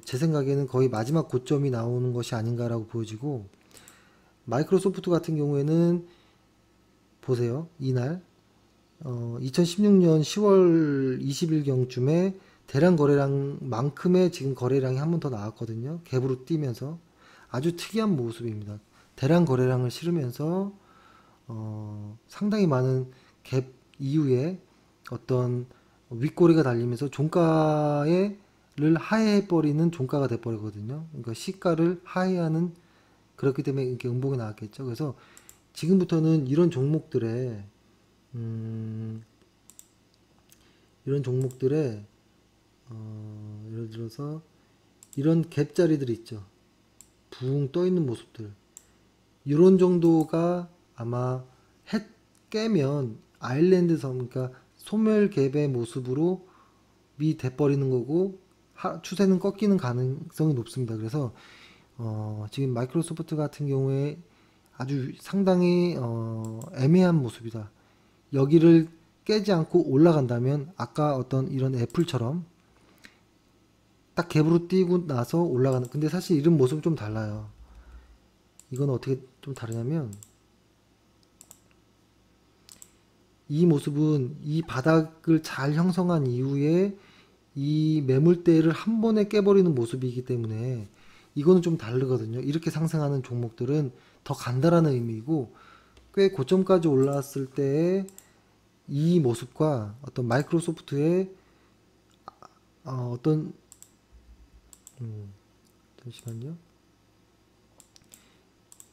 제 생각에는 거의 마지막 고점이 나오는 것이 아닌가라고 보여지고, 마이크로소프트 같은 경우에는 보세요. 이날 2016년 10월 20일경쯤에 대량 거래량만큼의 지금 거래량이 한 번 더 나왔거든요. 갭으로 뛰면서 아주 특이한 모습입니다. 대량 거래량을 실으면서 상당히 많은 갭 이후에 어떤 윗꼬리가 달리면서 종가를 하회해버리는 종가가 돼버리거든요. 그러니까 시가를 하회하는, 그렇기 때문에 이렇게 음봉이 나왔겠죠. 그래서 지금부터는 이런 종목들의 예를 들어서 이런 갭자리들 있죠. 붕 떠 있는 모습들, 이런 정도가 아마 깨면 아일랜드 섬, 그러니까 소멸 갭의 모습으로 돼버리는 거고, 추세는 꺾이는 가능성이 높습니다. 그래서 지금 마이크로소프트 같은 경우에 아주 상당히 애매한 모습이다. 여기를 깨지 않고 올라간다면 아까 어떤 이런 애플처럼 딱 갭으로 뛰고 나서 올라가는, 근데 사실 이런 모습은 좀 달라요. 이건 어떻게 좀 다르냐면, 이 모습은 이 바닥을 잘 형성한 이후에 이 매물대를 한 번에 깨버리는 모습이기 때문에 이거는 좀 다르거든요. 이렇게 상승하는 종목들은 더 간다라는 의미이고, 꽤 고점까지 올라왔을 때의 이 모습과 어떤 마이크로소프트의 어떤 잠시만요.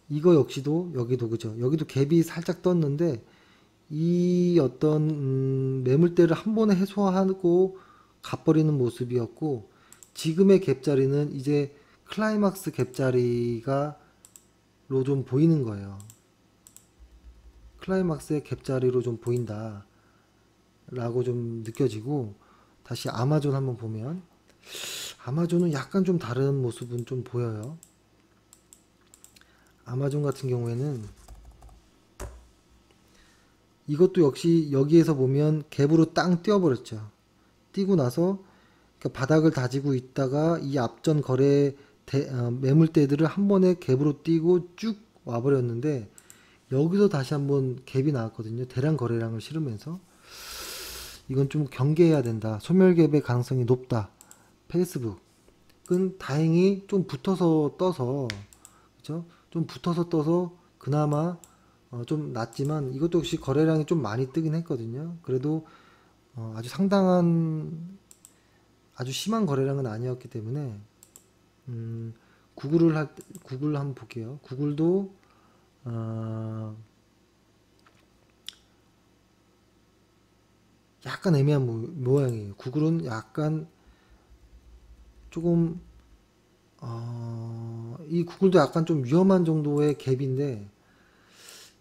이거 역시도 여기도 그죠. 여기도 갭이 살짝 떴는데 이 어떤 매물대를 한 번에 해소하고 가버리는 모습이었고, 지금의 갭자리는 이제 클라이막스 갭자리가 로 좀 보이는 거예요. 클라이막스의 갭자리로 좀 보인다 라고 좀 느껴지고, 다시 아마존 한번 보면 아마존은 약간 좀 다른 모습은 좀 보여요. 아마존 같은 경우에는 이것도 역시 여기에서 보면 갭으로 땅 뛰어버렸죠. 뛰고 나서 그러니까 바닥을 다지고 있다가 이 앞전 거래 매물대들을 한 번에 갭으로 뛰고 쭉 와버렸는데, 여기서 다시 한번 갭이 나왔거든요. 대량 거래량을 실으면서 이건 좀 경계해야 된다. 소멸 갭의 가능성이 높다. 페이스북은 다행히 좀 붙어서 떠서, 그렇죠? 좀 붙어서 떠서 그나마 좀 낮지만, 이것도 역시 거래량이 좀 많이 뜨긴 했거든요. 그래도 아주 상당한, 아주 심한 거래량은 아니었기 때문에 구글 한번 볼게요. 구글도 약간 애매한 모양이에요. 구글은 약간 조금 이 구글도 약간 좀 위험한 정도의 갭인데,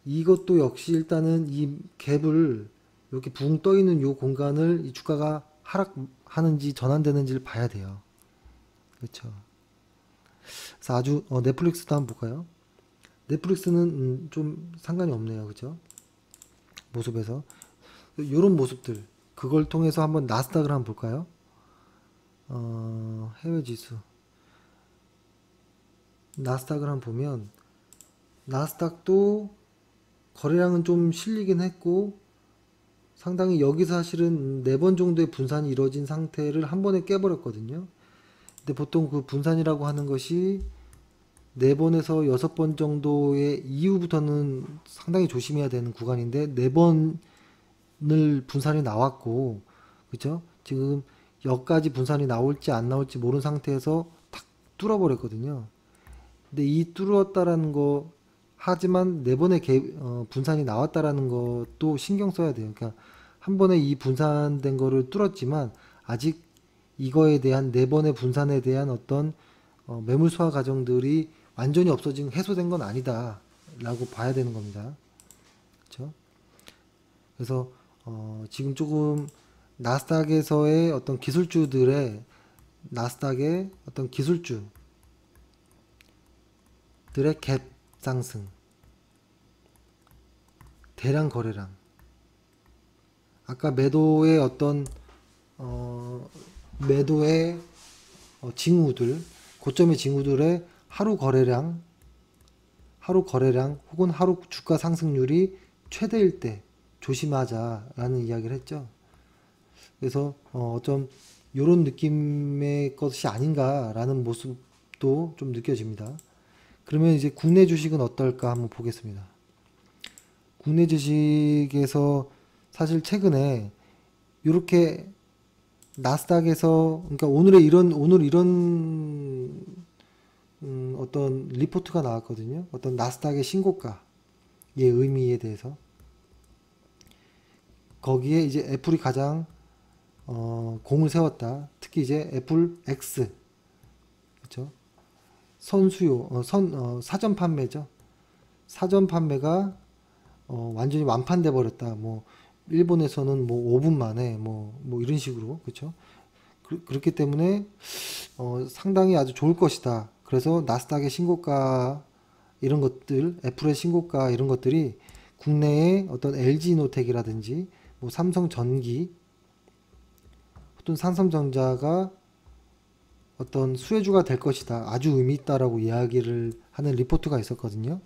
이것도 역시 일단은 이 갭을 이렇게 붕 떠 있는 요 공간을 이 주가가 하락하는지 전환되는지를 봐야 돼요. 그렇죠. 그래서 아주 넷플릭스도 한번 볼까요? 넷플릭스는 좀 상관이 없네요. 그죠? 모습에서 요런 모습들, 그걸 통해서 한번 나스닥을 한번 볼까요? 해외 지수 나스닥을 한번 보면, 나스닥도 거래량은 좀 실리긴 했고 상당히 여기서 사실은 4번 정도의 분산이 이루어진 상태를 한 번에 깨버렸거든요. 근데 보통 그 분산이라고 하는 것이 4번에서 6번 정도의 이후부터는 상당히 조심해야 되는 구간인데 4번을 분산이 나왔고, 그죠? 지금 여기까지 분산이 나올지 안 나올지 모르는 상태에서 탁 뚫어버렸거든요. 근데 이 뚫었다라는 거, 하지만 4번의 분산이 나왔다라는 것도 신경 써야 돼요. 그러니까 한 번에 이 분산된 거를 뚫었지만 아직 이거에 대한 4번의 분산에 대한 어떤 매물 소화 과정들이 완전히 없어진 해소된 건 아니다 라고 봐야 되는 겁니다. 그렇죠? 그래서 지금 조금 나스닥에서의 어떤 기술주들의 나스닥의 어떤 기술주들의 갭 상승, 대량 거래량, 아까 매도의 어떤 매도의 징후들, 고점의 징후들의 하루 거래량 혹은 하루 주가 상승률이 최대일 때 조심하자라는 이야기를 했죠. 그래서 좀 이런 느낌의 것이 아닌가라는 모습도 좀 느껴집니다. 그러면 이제 국내 주식은 어떨까 한번 보겠습니다. 국내 주식에서 사실 최근에 이렇게 나스닥에서, 그러니까 오늘 이런 어떤 리포트가 나왔거든요. 어떤 나스닥의 신고가의 의미에 대해서. 거기에 이제 애플이 가장 공을 세웠다. 특히 이제 애플 X, 그렇죠? 선수요, 사전 판매죠. 사전 판매가 완전히 완판돼 버렸다. 뭐 일본에서는 뭐 5분 만에 뭐 이런 식으로, 그렇죠? 그렇기 때문에 상당히 아주 좋을 것이다. 그래서 나스닥의 신고가 이런 것들, 애플의 신고가 이런 것들이 국내의 어떤 LG노텍이라든지 뭐 삼성전기, 어떤 삼성전자가 어떤 수혜주가 될 것이다. 아주 의미 있다라고 이야기를 하는 리포트가 있었거든요.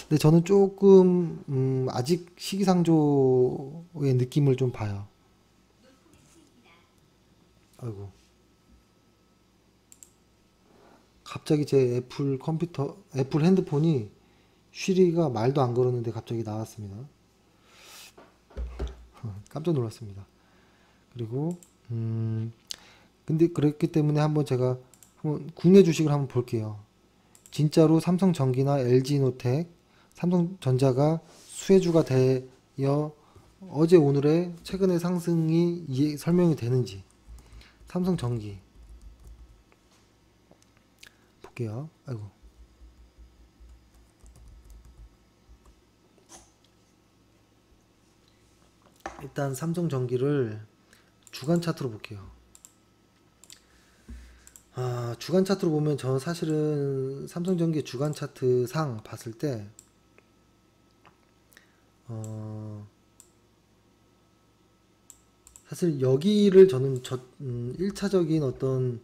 근데 저는 조금 아직 시기상조의 느낌을 좀 봐요. 아이고. 갑자기 제 애플 핸드폰이 쉬리가 말도 안 걸었는데 갑자기 나왔습니다. 깜짝 놀랐습니다. 그리고 근데 그렇기 때문에 한번 제가 국내 주식을 한번 볼게요. 진짜로 삼성전기나 LG노텍, 삼성전자가 수혜주가 되어 어제 오늘의 최근의 상승이 설명이 되는지. 삼성전기 볼게요. 아이고. 일단 삼성전기를 주간 차트로 볼게요. 주간 차트로 보면 저는 사실은 삼성전기 주간 차트 상 봤을 때 사실 여기를 저는 1차적인 어떤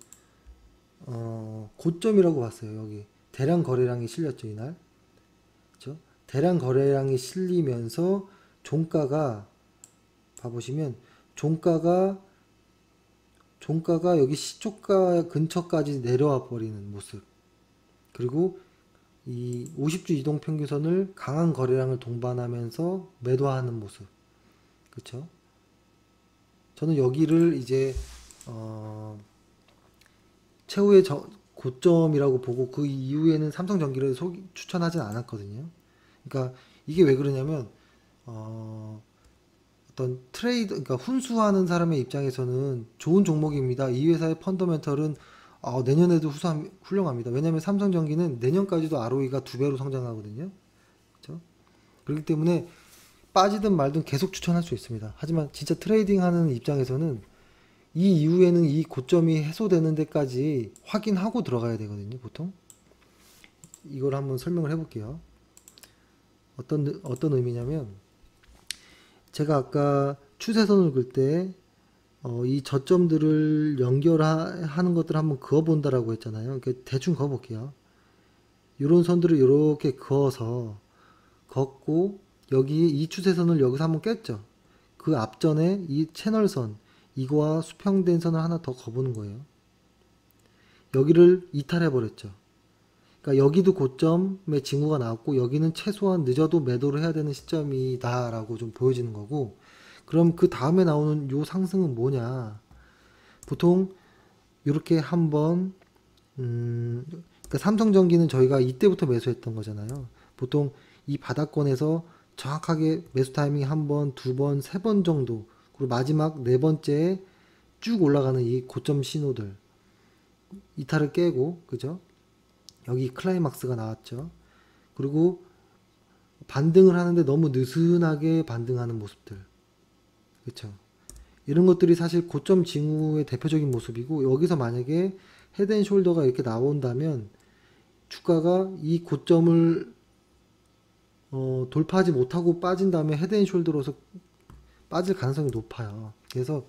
고점이라고 봤어요. 여기 대량 거래량이 실렸죠, 이날. 그렇죠? 대량 거래량이 실리면서 종가가 봐보시면 종가가 여기 시초가 근처까지 내려와 버리는 모습. 그리고 이 50주 이동 평균선을 강한 거래량을 동반하면서 매도하는 모습. 그렇죠? 저는 여기를 이제 최후의 고점이라고 보고 그 이후에는 삼성전기를 추천하진 않았거든요. 그러니까 이게 왜 그러냐면 어떤 트레이드, 그러니까 훈수하는 사람의 입장에서는 좋은 종목입니다. 이 회사의 펀더멘털은 내년에도 훌륭합니다. 왜냐하면 삼성전기는 내년까지도 ROE가 2배로 성장하거든요. 그렇죠? 그렇기 때문에 빠지든 말든 계속 추천할 수 있습니다. 하지만 진짜 트레이딩 하는 입장에서는 이 이후에는 이 고점이 해소되는 데까지 확인하고 들어가야 되거든요, 보통. 이걸 한번 설명을 해볼게요. 어떤 의미냐면, 제가 아까 추세선을 그을 때, 이 저점들을 연결하는 것들을 한번 그어본다라고 했잖아요. 그러니까 대충 그어볼게요. 이런 선들을 이렇게 그어서, 걷고, 여기 이 추세선을 여기서 한번 깼죠. 그 앞전에 이 채널선, 이거와 수평된 선을 하나 더 거보는 거예요. 여기를 이탈해 버렸죠. 그러니까 여기도 고점의 징후가 나왔고 여기는 최소한 늦어도 매도를 해야 되는 시점이다 라고 좀 보여지는 거고, 그럼 그 다음에 나오는 요 상승은 뭐냐. 보통 이렇게 한번 그러니까 삼성전기는 저희가 이때부터 매수했던 거잖아요. 보통 이 바닥권에서 정확하게 매수 타이밍 한 번, 두 번, 세 번 정도, 그리고 마지막 네 번째에 쭉 올라가는 이 고점 신호들, 이탈을 깨고, 그죠? 여기 클라이막스가 나왔죠. 그리고 반등을 하는데 너무 느슨하게 반등하는 모습들, 그쵸? 이런 것들이 사실 고점 징후의 대표적인 모습이고, 여기서 만약에 헤드앤숄더가 이렇게 나온다면 주가가 이 고점을 돌파하지 못하고 빠진 다음에 헤드앤숄더로서 빠질 가능성이 높아요. 그래서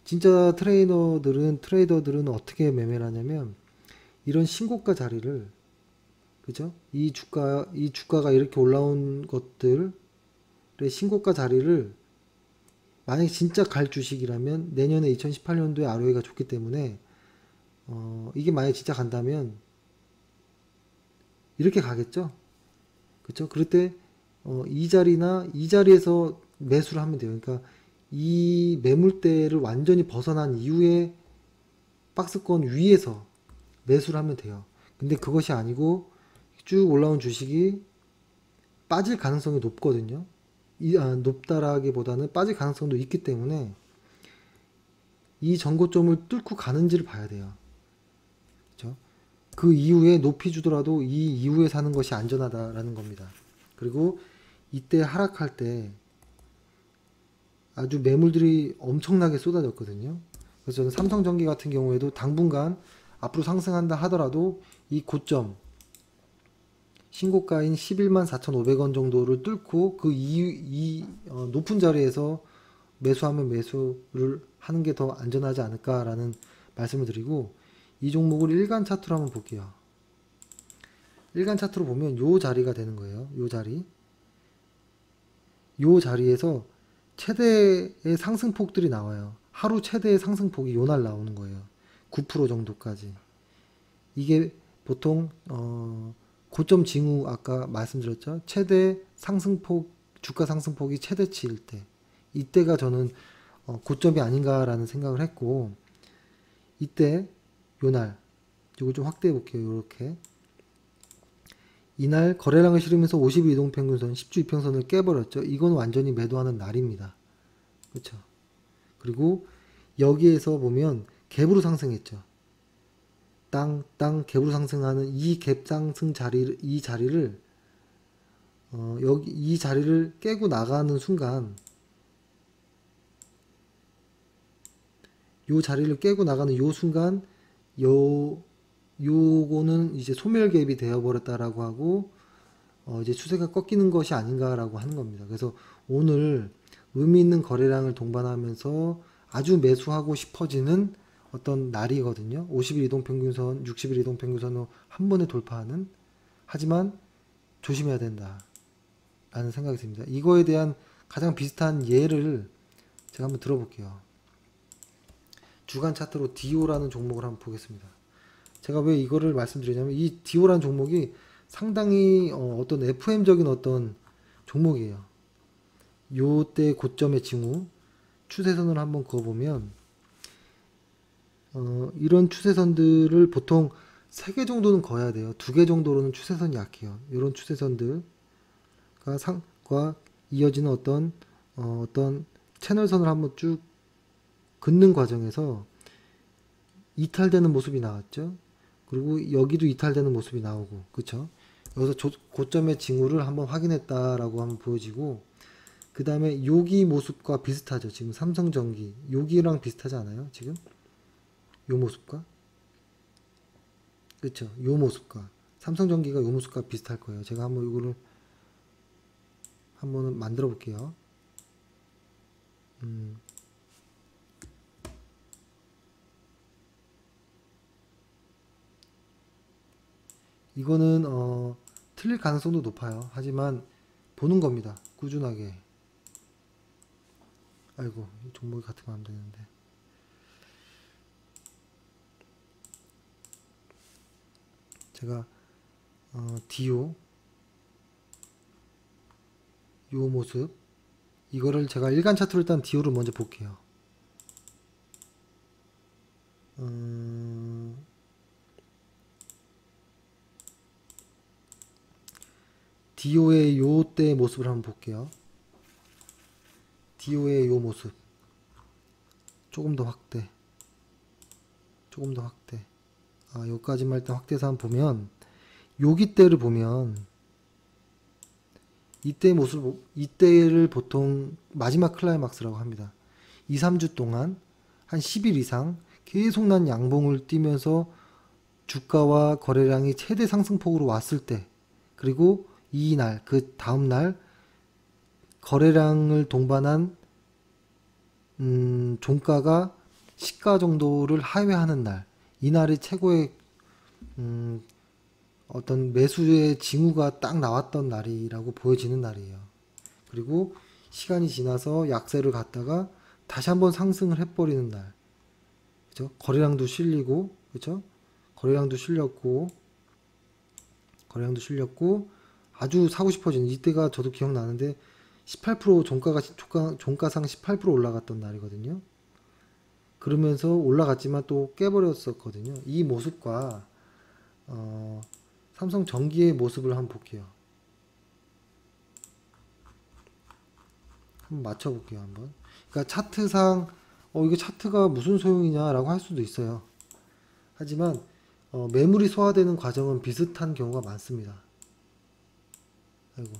진짜 트레이더들은 어떻게 매매를 하냐면, 이런 신고가 자리를, 그죠? 이 주가가 이렇게 올라온 것들의 신고가 자리를 만약에 진짜 갈 주식이라면 내년에 2018년도에 ROE가 좋기 때문에 이게 만약에 진짜 간다면 이렇게 가겠죠? 그쵸? 그럴 때 이 자리나 이 자리에서 매수를 하면 돼요. 그러니까 이 매물대를 완전히 벗어난 이후에 박스권 위에서 매수를 하면 돼요. 근데 그것이 아니고 쭉 올라온 주식이 빠질 가능성이 높거든요. 높다라기보다는 빠질 가능성도 있기 때문에 이 전고점을 뚫고 가는지를 봐야 돼요. 그렇죠? 그 이후에 높이 주더라도 이 이후에 사는 것이 안전하다라는 겁니다. 그리고 이때 하락할 때 아주 매물들이 엄청나게 쏟아졌거든요. 그래서 저는 삼성전기 같은 경우에도 당분간 앞으로 상승한다 하더라도 이 고점 신고가인 11만 4,500원 정도를 뚫고 그 높은 자리에서 매수하면 매수를 하는 게 더 안전하지 않을까라는 말씀을 드리고, 이 종목을 일간 차트로 한번 볼게요. 일간 차트로 보면 요 자리가 되는 거예요. 요 자리. 요 자리에서 최대의 상승폭들이 나와요. 하루 최대의 상승폭이 요날 나오는 거예요. 9% 정도까지. 이게 보통 고점 징후 아까 말씀드렸죠. 최대 상승폭, 주가 상승폭이 최대치일 때, 이때가 저는 고점이 아닌가라는 생각을 했고, 이때 요날 이거 좀 확대해 볼게요. 이렇게 이날 거래량을 실으면서 50일 이동평균선 10주 이평선을 깨버렸죠. 이건 완전히 매도하는 날입니다. 그렇죠? 그리고 여기에서 보면 갭으로 상승했죠. 땅 갭으로 상승하는 이 갭 상승 자리, 이 자리를 여기 이 자리를 깨고 나가는 순간, 요 자리를 깨고 나가는 요 순간 요거는 이제 소멸갭이 되어버렸다라고 하고 이제 추세가 꺾이는 것이 아닌가라고 하는 겁니다. 그래서 오늘 의미 있는 거래량을 동반하면서 아주 매수하고 싶어지는 어떤 날이거든요. 50일 이동평균선, 60일 이동평균선을 한 번에 돌파하는, 하지만 조심해야 된다 라는 생각이 듭니다. 이거에 대한 가장 비슷한 예를 제가 한번 들어볼게요. 주간 차트로 디오라는 종목을 한번 보겠습니다. 제가 왜 이거를 말씀드리냐면, 이 디오라는 종목이 상당히 어떤 FM적인 어떤 종목이에요. 요때 고점의 징후 추세선을 한번 그어보면 이런 추세선들을 보통 3개 정도는 그어야 돼요. 2개 정도로는 추세선이 약해요. 이런 추세선들과 이어지는 어떤 채널선을 한번 쭉 긋는 과정에서 이탈되는 모습이 나왔죠. 그리고 여기도 이탈되는 모습이 나오고, 그쵸? 여기서 고점의 징후를 한번 확인했다라고 하면 보여지고, 그 다음에 여기 모습과 비슷하죠. 지금 삼성전기 여기랑 비슷하지 않아요? 지금 요 모습과, 그쵸? 요 모습과 삼성전기가 요 모습과 비슷할 거예요. 제가 한번 이거를 한번 만들어 볼게요. 이거는 틀릴 가능성도 높아요. 하지만 보는 겁니다. 꾸준하게. 아이고, 이 종목이 같으면 안 되는데. 제가 디오 요 모습, 이거를 제가 일간 차트로 일단 디오를 먼저 볼게요. 디오의 요때 모습을 한번 볼게요. 디오의 요 모습 조금 더 확대, 조금 더 확대. 요까지만 일단 확대해서 한번 보면, 요기대를 보면 이때 모습, 이때를 보통 마지막 클라이막스라고 합니다. 2, 3주 동안 한 10일 이상 계속난 양봉을 띄면서 주가와 거래량이 최대 상승폭으로 왔을 때, 그리고 이날 그 다음날 거래량을 동반한 종가가 시가 정도를 하회하는 날, 이날이 최고의 어떤 매수의 징후가 딱 나왔던 날이라고 보여지는 날이에요. 그리고 시간이 지나서 약세를 갔다가 다시 한번 상승을 해버리는 날, 그죠? 거래량도 실리고, 그죠? 거래량도 실렸고 아주 사고 싶어지는, 이때가 저도 기억나는데 18% 종가상 18% 올라갔던 날이거든요. 그러면서 올라갔지만 또 깨버렸었거든요. 이 모습과 삼성전기의 모습을 한번 볼게요. 한번 맞춰볼게요. 한번. 그러니까 차트상 이거 차트가 무슨 소용이냐라고 할 수도 있어요. 하지만 매물이 소화되는 과정은 비슷한 경우가 많습니다. 아이고.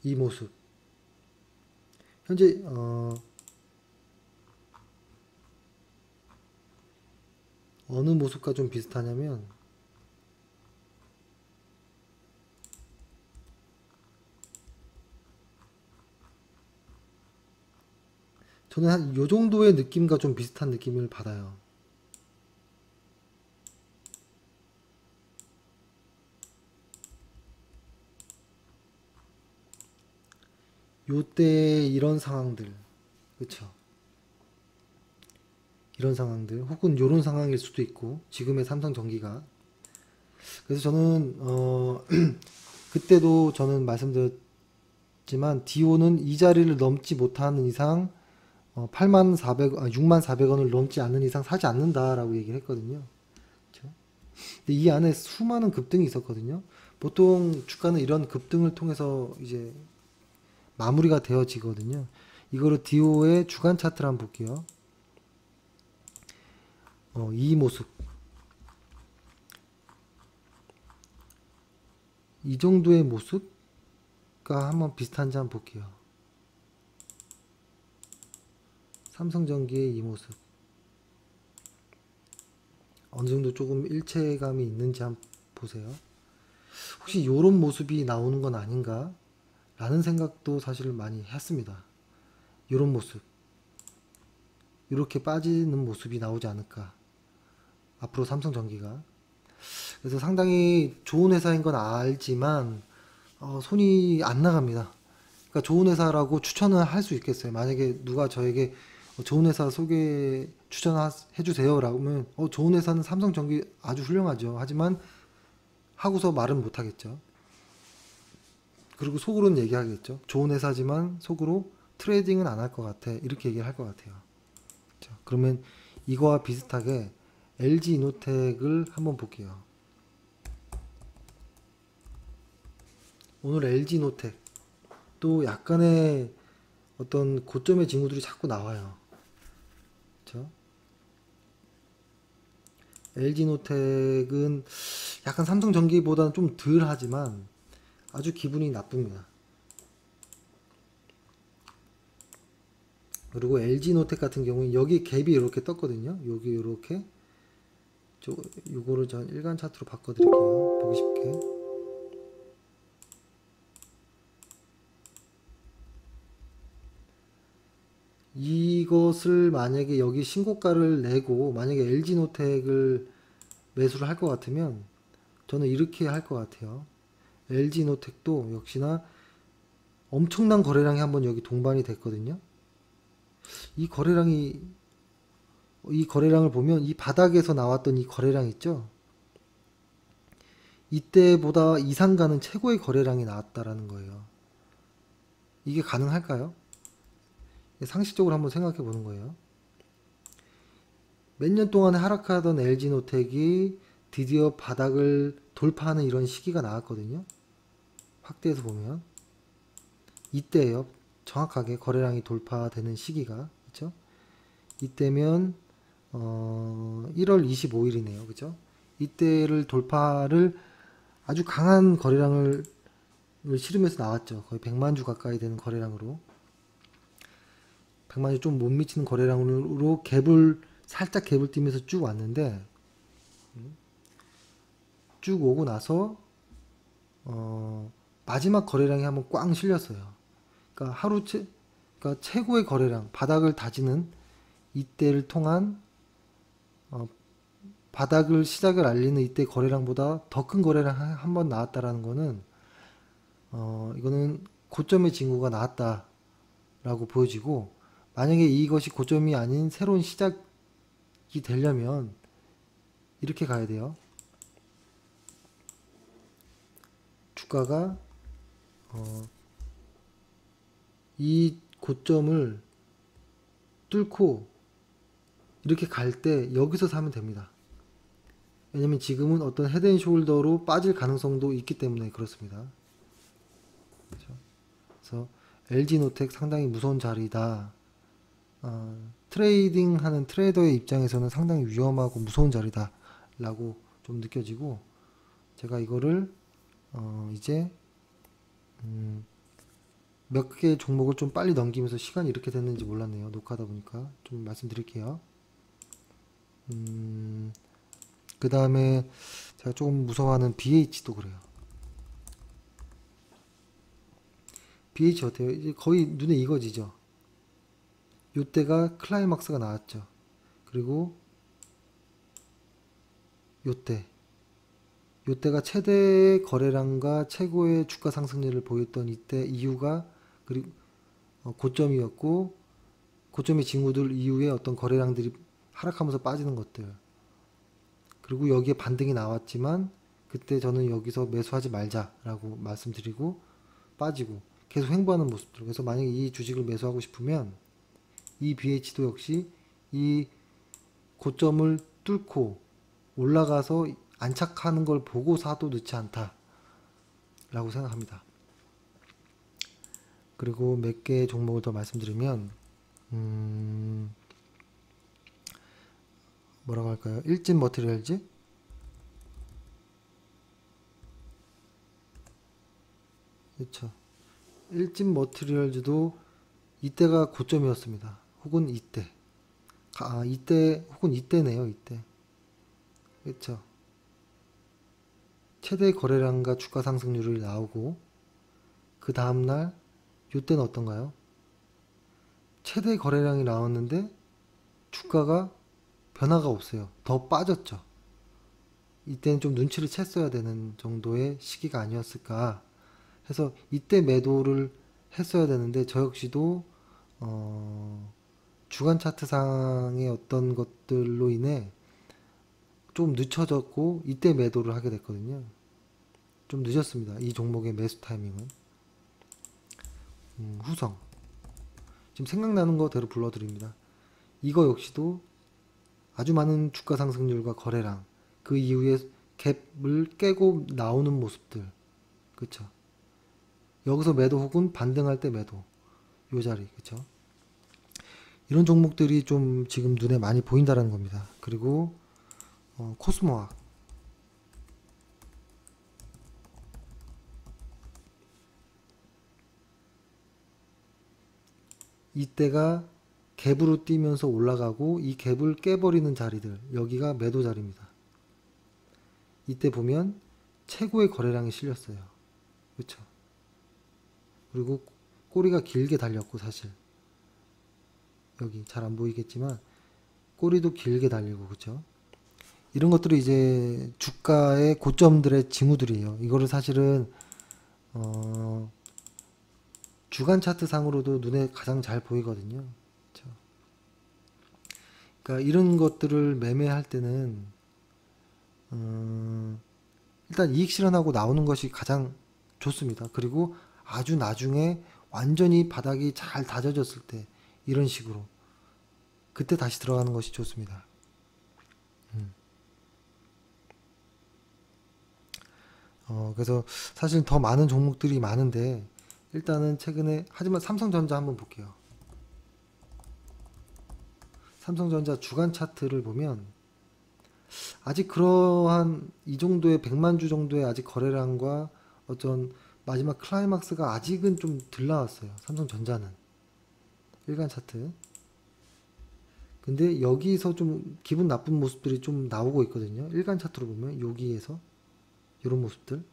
이 모습. 현재 어느 모습과 좀 비슷하냐면, 저는 한 요 정도의 느낌과 좀 비슷한 느낌을 받아요. 요때 이런 상황들, 그쵸? 이런 상황들, 혹은 요런 상황일 수도 있고, 지금의 삼성전기가. 그래서 저는 그때도 저는 말씀드렸지만, 디오는 이 자리를 넘지 못하는 이상 6,400원을 넘지 않는 이상 사지 않는다라고 얘기를 했거든요. 그쵸? 근데 이 안에 수많은 급등이 있었거든요. 보통 주가는 이런 급등을 통해서 이제 마무리가 되어지거든요. 이거를 디오의 주간 차트를 한번 볼게요. 이 모습, 이 정도의 모습과 한번 비슷한지 한번 볼게요. 삼성전기의 이 모습 어느 정도 조금 일체감이 있는지 한번 보세요. 혹시 요런 모습이 나오는 건 아닌가 라는 생각도 사실 많이 했습니다. 요런 모습, 이렇게 빠지는 모습이 나오지 않을까, 앞으로 삼성전기가. 그래서 상당히 좋은 회사인 건 알지만 손이 안 나갑니다. 그러니까 좋은 회사라고 추천을 할 수 있겠어요. 만약에 누가 저에게 좋은 회사 소개 추천해 주세요 라면 좋은 회사는 삼성전기 아주 훌륭하죠. 하지만 하고서 말은 못 하겠죠. 그리고 속으로는 얘기하겠죠. 좋은 회사지만 속으로 트레이딩은 안 할 것 같아, 이렇게 얘기할 것 같아요. 그렇죠? 그러면 이거와 비슷하게 LG 이노텍을 한번 볼게요. 오늘 LG 이노텍 또 약간의 어떤 고점의 징후들이 자꾸 나와요. 그렇죠? LG 이노텍은 약간 삼성전기보다는 좀 덜 하지만 아주 기분이 나쁩니다. 그리고 LG 이노텍 같은 경우는 여기 갭이 이렇게 떴거든요. 여기 이렇게, 요거를 전 일간 차트로 바꿔드릴게요. 보기 쉽게. 이것을 만약에 여기 신고가를 내고 만약에 LG노텍을 매수를 할 것 같으면 저는 이렇게 할 것 같아요. LG노텍도 역시나 엄청난 거래량이 한번 여기 동반이 됐거든요. 이 거래량이 이 거래량을 보면 이 바닥에서 나왔던 이 거래량 있죠. 이때보다 이상 가는 최고의 거래량이 나왔다라는 거예요. 이게 가능할까요? 상식적으로 한번 생각해 보는 거예요. 몇 년 동안 하락하던 LG노텍이 드디어 바닥을 돌파하는 이런 시기가 나왔거든요. 확대해서 보면 이때예요. 정확하게 거래량이 돌파되는 시기가 그렇죠? 이때면 1월 25일이네요. 그죠? 이때를 돌파를 아주 강한 거래량을 실으면서 나왔죠. 거의 100만 주 가까이 되는 거래량으로 100만 주 좀 못 미치는 거래량으로 살짝 갭을 띄면서 쭉 왔는데 쭉 오고 나서 마지막 거래량이 한번 꽝 실렸어요. 그러니까 그러니까 최고의 거래량, 바닥을 다지는 이때를 통한 바닥을 시작을 알리는 이때 거래량보다 더 큰 거래량 한 번 나왔다라는 거는 이거는 고점의 징후가 나왔다라고 보여지고, 만약에 이것이 고점이 아닌 새로운 시작이 되려면 이렇게 가야 돼요. 주가가 이 고점을 뚫고 이렇게 갈 때 여기서 사면 됩니다. 왜냐면 지금은 어떤 헤드앤숄더로 빠질 가능성도 있기 때문에 그렇습니다. 그렇죠? 그래서 LG노텍 상당히 무서운 자리다. 트레이딩 하는 트레이더의 입장에서는 상당히 위험하고 무서운 자리다 라고 좀 느껴지고, 제가 이거를 이제 몇 개 종목을 좀 빨리 넘기면서 시간이 이렇게 됐는지 몰랐네요. 녹화하다 보니까 좀 말씀드릴게요. 그 다음에 제가 조금 무서워하는 BH도 그래요. BH 어때요? 이제 거의 눈에 익어지죠. 요때가 클라이막스가 나왔죠. 그리고 요때가 최대 거래량과 최고의 주가 상승률을 보였던 이때 이유가, 그리고 고점이었고, 고점의 징후들 이후에 어떤 거래량들이 하락하면서 빠지는 것들, 그리고 여기에 반등이 나왔지만 그때 저는 여기서 매수하지 말자라고 말씀드리고 빠지고 계속 횡보하는 모습들. 그래서 만약에 이 주식을 매수하고 싶으면 이 BH도 역시 이 고점을 뚫고 올라가서 안착하는 걸 보고 사도 늦지 않다 라고 생각합니다. 그리고 몇 개의 종목을 더 말씀드리면 뭐라고 할까요? 일진 머티리얼즈, 그렇죠. 일진 머티리얼즈도 이때가 고점이었습니다. 혹은 이때 혹은 이때네요. 이때. 그렇죠. 최대 거래량과 주가 상승률이 나오고, 그 다음날 이때는 어떤가요? 최대 거래량이 나왔는데 주가가 변화가 없어요. 더 빠졌죠. 이때는 좀 눈치를 챘어야 되는 정도의 시기가 아니었을까 해서 이때 매도를 했어야 되는데, 저 역시도 주간 차트상의 어떤 것들로 인해 좀 늦춰졌고 이때 매도를 하게 됐거든요. 좀 늦었습니다. 이 종목의 매수 타이밍은. 후성. 지금 생각나는 거대로 불러드립니다. 이거 역시도 아주 많은 주가 상승률과 거래량, 그 이후에 갭을 깨고 나오는 모습들. 그쵸? 여기서 매도 혹은 반등할 때 매도. 요 자리. 그쵸? 이런 종목들이 좀 지금 눈에 많이 보인다는 겁니다. 그리고 코스모학. 이때가 갭으로 뛰면서 올라가고 이 갭을 깨버리는 자리들, 여기가 매도 자리입니다. 이때 보면 최고의 거래량이 실렸어요. 그렇죠? 그리고 꼬리가 길게 달렸고, 사실 여기 잘 안 보이겠지만 꼬리도 길게 달리고, 그렇죠? 이런 것들이 이제 주가의 고점들의 징후들이에요. 이거를 사실은 주간 차트 상으로도 눈에 가장 잘 보이거든요. 그렇죠? 그러니까 이런 것들을 매매할 때는 일단 이익 실현하고 나오는 것이 가장 좋습니다. 그리고 아주 나중에 완전히 바닥이 잘 다져졌을 때 이런 식으로 그때 다시 들어가는 것이 좋습니다. 그래서 사실 더 많은 종목들이 많은데 일단은 최근에 하지만 삼성전자 한번 볼게요. 삼성전자 주간 차트를 보면 아직 그러한 이 정도의 100만 주 정도의 아직 거래량과 어떤 마지막 클라이막스가 아직은 좀 덜 나왔어요. 삼성전자는 일간 차트. 근데 여기서 좀 기분 나쁜 모습들이 좀 나오고 있거든요. 일간 차트로 보면 여기에서 이런 모습들.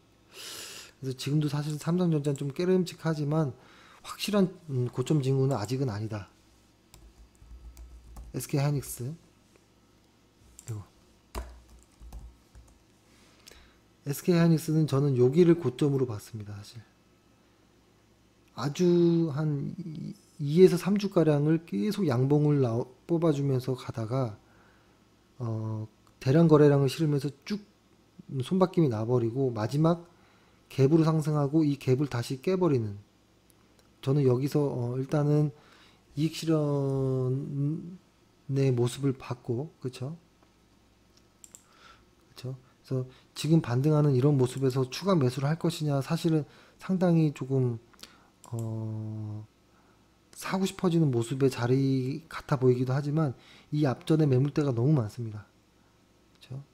그래서 지금도 사실 삼성전자는 좀 깨름직하지만 확실한 고점 징후는 아직은 아니다. SK하이닉스. 이거. SK하이닉스는 저는 여기를 고점으로 봤습니다. 사실. 아주 한 2에서 3주가량을 계속 양봉을 뽑아주면서 가다가 대량 거래량을 실으면서 쭉 손바뀜이 나버리고 마지막 갭으로 상승하고 이 갭을 다시 깨버리는, 저는 여기서 일단은 이익 실현의 모습을 봤고, 그쵸? 그쵸? 그래서 지금 반등하는 이런 모습에서 추가 매수를 할 것이냐, 사실은 상당히 조금 사고 싶어지는 모습의 자리 같아 보이기도 하지만 이 앞전에 매물대가 너무 많습니다. 그렇죠?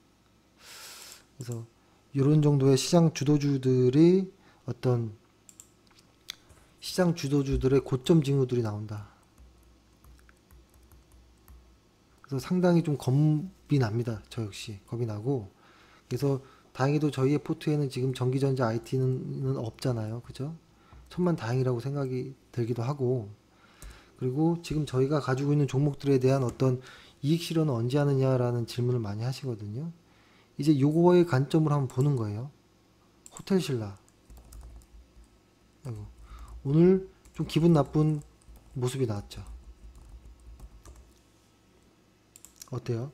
그래서 이런 정도의 시장 주도주들이 어떤 시장 주도주들의 고점 징후들이 나온다. 그래서 상당히 좀 겁이 납니다. 저 역시 겁이 나고, 그래서 다행히도 저희의 포트에는 지금 전기전자 IT는 없잖아요. 그죠? 천만 다행이라고 생각이 들기도 하고, 그리고 지금 저희가 가지고 있는 종목들에 대한 어떤 이익 실현은 언제 하느냐라는 질문을 많이 하시거든요. 이제 요거의 관점으로 한번 보는 거예요. 호텔신라. 아이고, 오늘 좀 기분 나쁜 모습이 나왔죠. 어때요?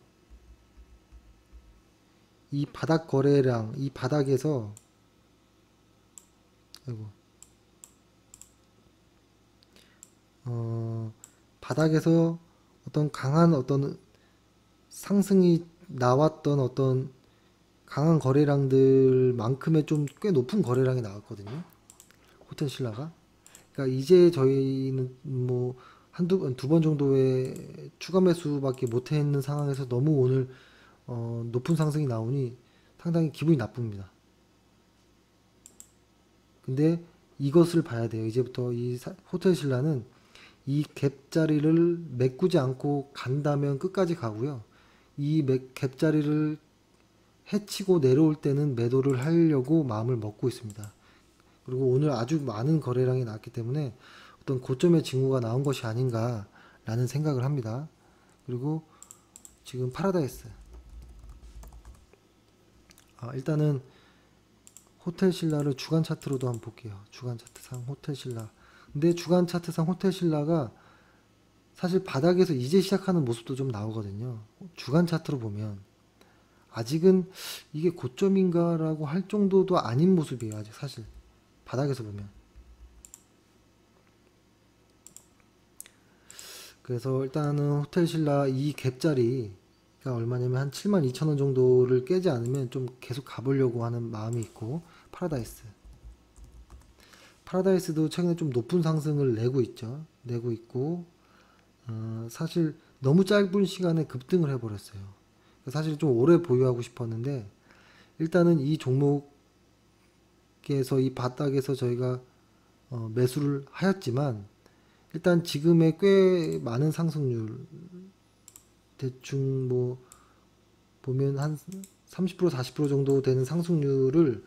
이 바닥 거래량, 이 바닥에서, 아이고, 바닥에서 어떤 강한 어떤 상승이 나왔던 어떤 강한 거래량들만큼의 좀 꽤 높은 거래량이 나왔거든요. 호텔신라가. 그러니까 이제 저희는 뭐 두 번 정도의 추가 매수밖에 못 했는 상황에서 너무 오늘 높은 상승이 나오니 상당히 기분이 나쁩니다. 근데 이것을 봐야 돼요. 이제부터 이 호텔신라는 이 갭자리를 메꾸지 않고 간다면 끝까지 가고요. 이 갭자리를 해치고 내려올 때는 매도를 하려고 마음을 먹고 있습니다. 그리고 오늘 아주 많은 거래량이 나왔기 때문에 어떤 고점의 징후가 나온 것이 아닌가라는 생각을 합니다. 그리고 지금 파라다이스. 일단은 호텔신라를 주간 차트로도 한번 볼게요. 주간 차트상 호텔신라. 근데 주간 차트상 호텔신라가 사실 바닥에서 이제 시작하는 모습도 좀 나오거든요. 주간 차트로 보면 아직은 이게 고점인가라고 할 정도도 아닌 모습이에요. 아직 사실 바닥에서 보면. 그래서 일단은 호텔신라 이 갭자리가 얼마냐면 한 72,000원 정도를 깨지 않으면 좀 계속 가보려고 하는 마음이 있고, 파라다이스도 최근에 좀 높은 상승을 내고 있죠. 내고 있고, 사실 너무 짧은 시간에 급등을 해버렸어요. 사실 좀 오래 보유하고 싶었는데 일단은 이 종목에서 이 바닥에서 저희가 매수를 하였지만 일단 지금의 꽤 많은 상승률, 대충 뭐 보면 한 30% 40% 정도 되는 상승률을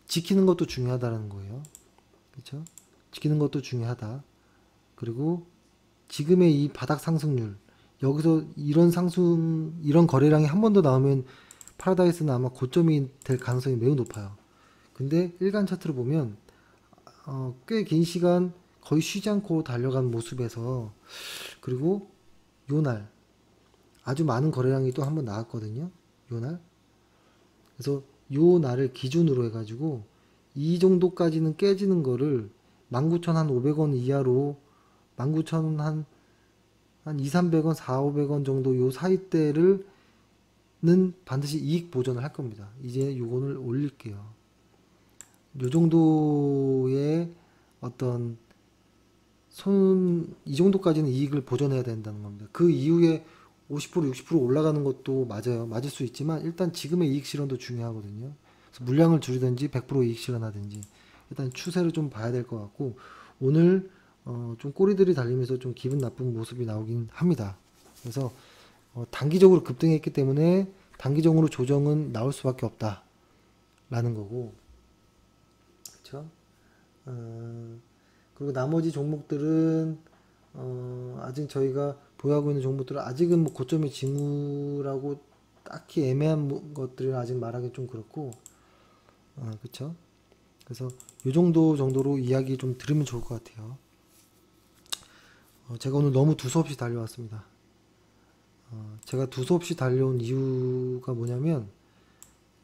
지키는 것도 중요하다는 거예요. 그렇죠? 지키는 것도 중요하다. 그리고 지금의 이 바닥 상승률, 여기서 이런 거래량이 한 번 더 나오면 파라다이스는 아마 고점이 될 가능성이 매우 높아요. 근데 일간 차트를 보면 꽤 긴 시간 거의 쉬지 않고 달려간 모습에서, 그리고 요날 아주 많은 거래량이 또 한번 나왔거든요. 요날. 그래서 요 날을 기준으로 해가지고 이 정도까지는 깨지는 거를 19,500원 이하로 19,000원 한 2, 300원, 4, 500원 정도 요 사이대를 는 반드시 이익 보전을 할 겁니다. 이제 요거를 올릴게요. 요 정도의 어떤 이 정도까지는 이익을 보전해야 된다는 겁니다. 그 이후에 50%, 60% 올라가는 것도 맞아요. 맞을 수 있지만 일단 지금의 이익 실현도 중요하거든요. 그래서 물량을 줄이든지 100% 이익 실현하든지 일단 추세를 좀 봐야 될 것 같고, 오늘 좀 꼬리들이 달리면서 좀 기분 나쁜 모습이 나오긴 합니다. 그래서 단기적으로 급등했기 때문에 단기적으로 조정은 나올 수밖에 없다라는 거고, 그렇죠? 그리고 나머지 종목들은 아직 저희가 보유하고 있는 종목들은 아직은 뭐 고점의 징후라고 딱히 애매한 것들을 아직 말하기 좀 그렇고, 그렇죠? 그래서 이 정도로 이야기 좀 들으면 좋을 것 같아요. 제가 오늘 너무 두서없이 달려왔습니다. 제가 두서없이 달려온 이유가 뭐냐면,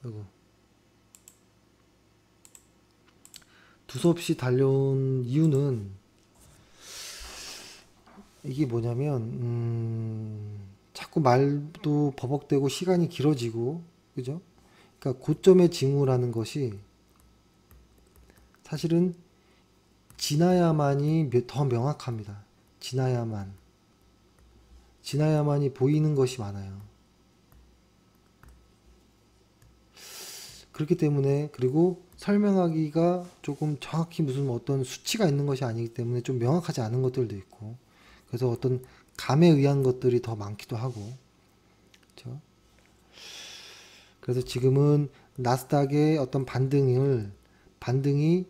이거 두서없이 달려온 이유는 이게 뭐냐면, 자꾸 말도 버벅대고 시간이 길어지고, 그죠? 그러니까 고점의 징후라는 것이 사실은 지나야만이 더 명확합니다. 지나야만이 보이는 것이 많아요. 그렇기 때문에, 그리고 설명하기가 조금 정확히 무슨 어떤 수치가 있는 것이 아니기 때문에 좀 명확하지 않은 것들도 있고, 그래서 어떤 감에 의한 것들이 더 많기도 하고, 그렇죠? 그래서 지금은 나스닥의 어떤 반등이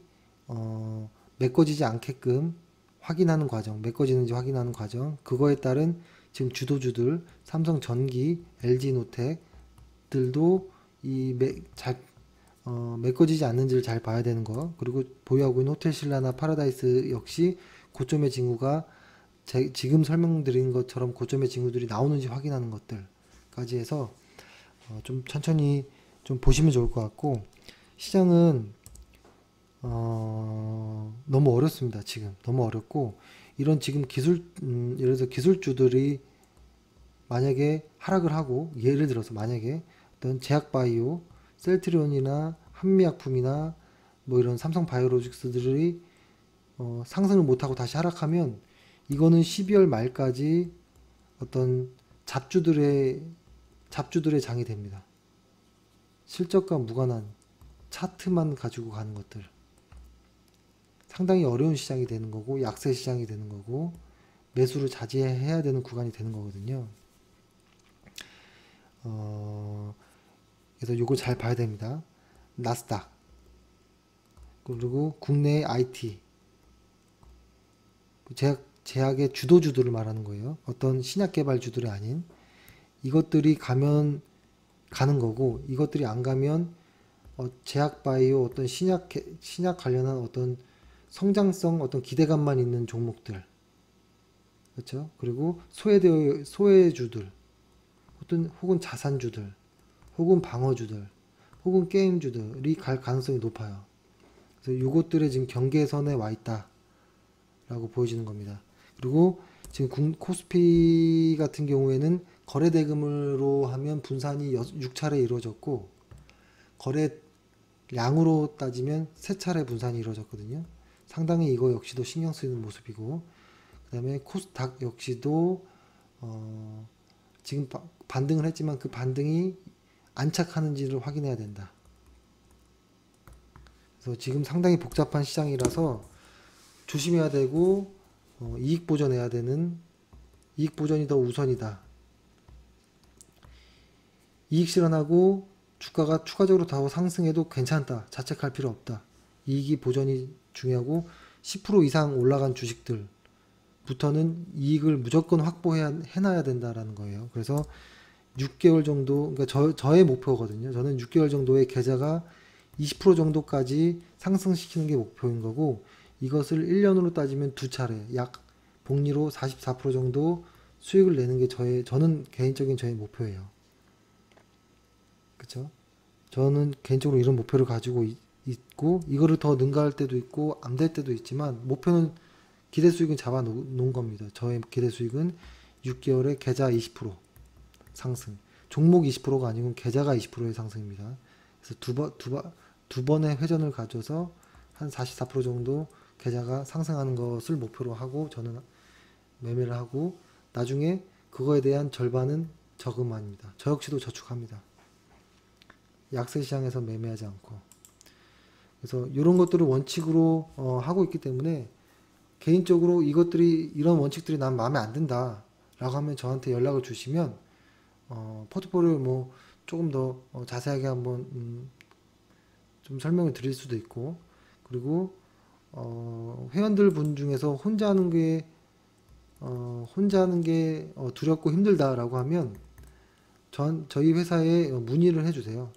메꿔지지 않게끔 확인하는 과정, 메꿔지는지 확인하는 과정, 그거에 따른 지금 주도주들, 삼성전기, LG노텍들도 메꿔지지 않는지를 잘 봐야 되는 거, 그리고 보유하고 있는 호텔신라나 파라다이스 역시 고점의 징후가 지금 설명드린 것처럼 고점의 징후들이 나오는지 확인하는 것들까지 해서 좀 천천히 좀 보시면 좋을 것 같고, 시장은 너무 어렵습니다. 지금 너무 어렵고, 이런 지금 예를 들어서 기술주들이 만약에 하락을 하고, 예를 들어서 만약에 어떤 제약바이오, 셀트리온이나 한미약품이나 뭐 이런 삼성바이오로직스들이 상승을 못하고 다시 하락하면, 이거는 12월 말까지 어떤 잡주들의 장이 됩니다. 실적과 무관한 차트만 가지고 가는 것들, 상당히 어려운 시장이 되는 거고, 약세 시장이 되는 거고, 매수를 자제해야 되는 구간이 되는 거거든요. 그래서 요거 잘 봐야 됩니다. 나스닥, 그리고 국내의 IT, 제약의 주도주들을 말하는 거예요. 어떤 신약 개발주들이 아닌, 이것들이 가면 가는 거고, 이것들이 안 가면 제약 바이오, 어떤 신약 관련한 어떤 성장성, 어떤 기대감만 있는 종목들, 그렇죠? 그리고 소외주들, 혹은 자산주들, 혹은 방어주들, 혹은 게임주들이 갈 가능성이 높아요. 그래서 요것들의 지금 경계선에 와 있다라고 보여지는 겁니다. 그리고 지금 코스피 같은 경우에는 거래대금으로 하면 분산이 6차례 이루어졌고, 거래량으로 따지면 3차례 분산이 이루어졌거든요. 상당히 이거 역시도 신경 쓰이는 모습이고, 그 다음에 코스닥 역시도 지금 반등을 했지만 그 반등이 안착하는지를 확인해야 된다. 그래서 지금 상당히 복잡한 시장이라서 조심해야 되고, 이익 보전해야 되는, 이익 보전이 더 우선이다. 이익 실현하고 주가가 추가적으로 더 상승해도 괜찮다. 자책할 필요 없다. 이익이 보전이 중요하고, 10% 이상 올라간 주식들부터는 이익을 무조건 해놔야 된다라는 거예요. 그래서 6개월 정도, 그러니까 저의 목표거든요. 저는 6개월 정도의 계좌가 20% 정도까지 상승시키는 게 목표인 거고, 이것을 1년으로 따지면 두 차례, 약 복리로 44% 정도 수익을 내는 게 저는 개인적인 저의 목표예요. 그쵸? 저는 개인적으로 이런 목표를 가지고 있고, 이거를 더 능가할 때도 있고, 안 될 때도 있지만, 목표는 기대 수익은 잡아 놓은 겁니다. 저의 기대 수익은 6개월에 계좌 20% 상승. 종목 20%가 아니고 계좌가 20%의 상승입니다. 그래서 두 번의 회전을 가져서 한 44% 정도 계좌가 상승하는 것을 목표로 하고 저는 매매를 하고, 나중에 그거에 대한 절반은 저금합니다. 저 역시도 저축합니다. 약세 시장에서 매매하지 않고. 그래서 이런 것들을 원칙으로 하고 있기 때문에, 개인적으로 이런 원칙들이 난 마음에 안 든다 라고 하면 저한테 연락을 주시면 포트폴리오를 뭐 조금 더 자세하게 한번 좀 설명을 드릴 수도 있고, 그리고 회원들 분 중에서 혼자 하는 게 두렵고 힘들다라고 하면 저희 회사에 문의를 해주세요.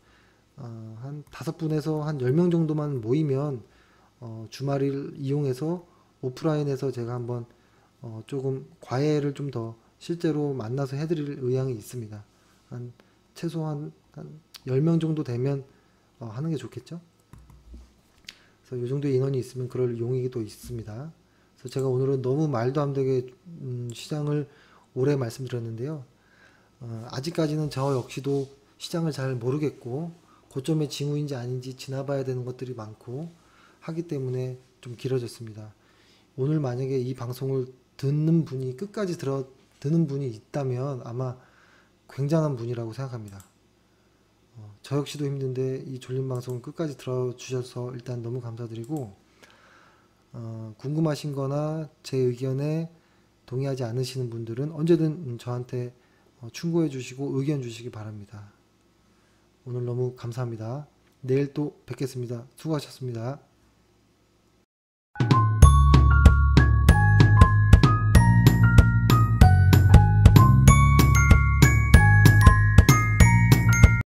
한 5분에서 한 10명 정도만 모이면 주말을 이용해서 오프라인에서 제가 한번 조금 과외를 좀 더 실제로 만나서 해드릴 의향이 있습니다. 최소한 한 10명 정도 되면 하는 게 좋겠죠? 그래서 이 정도의 인원이 있으면 그럴 용익이 또 있습니다. 그래서 제가 오늘은 너무 말도 안 되게 시장을 오래 말씀드렸는데요. 아직까지는 저 역시도 시장을 잘 모르겠고, 고점의 징후인지 아닌지 지나봐야 되는 것들이 많고 하기 때문에 좀 길어졌습니다. 오늘 만약에 이 방송을 듣는 분이 끝까지 듣는 분이 있다면 아마 굉장한 분이라고 생각합니다. 저 역시도 힘든데 이 졸린 방송을 끝까지 들어주셔서 일단 너무 감사드리고, 궁금하신 거나 제 의견에 동의하지 않으시는 분들은 언제든 저한테 충고해 주시고 의견 주시기 바랍니다. 오늘 너무 감사합니다. 내일 또 뵙겠습니다. 수고하셨습니다.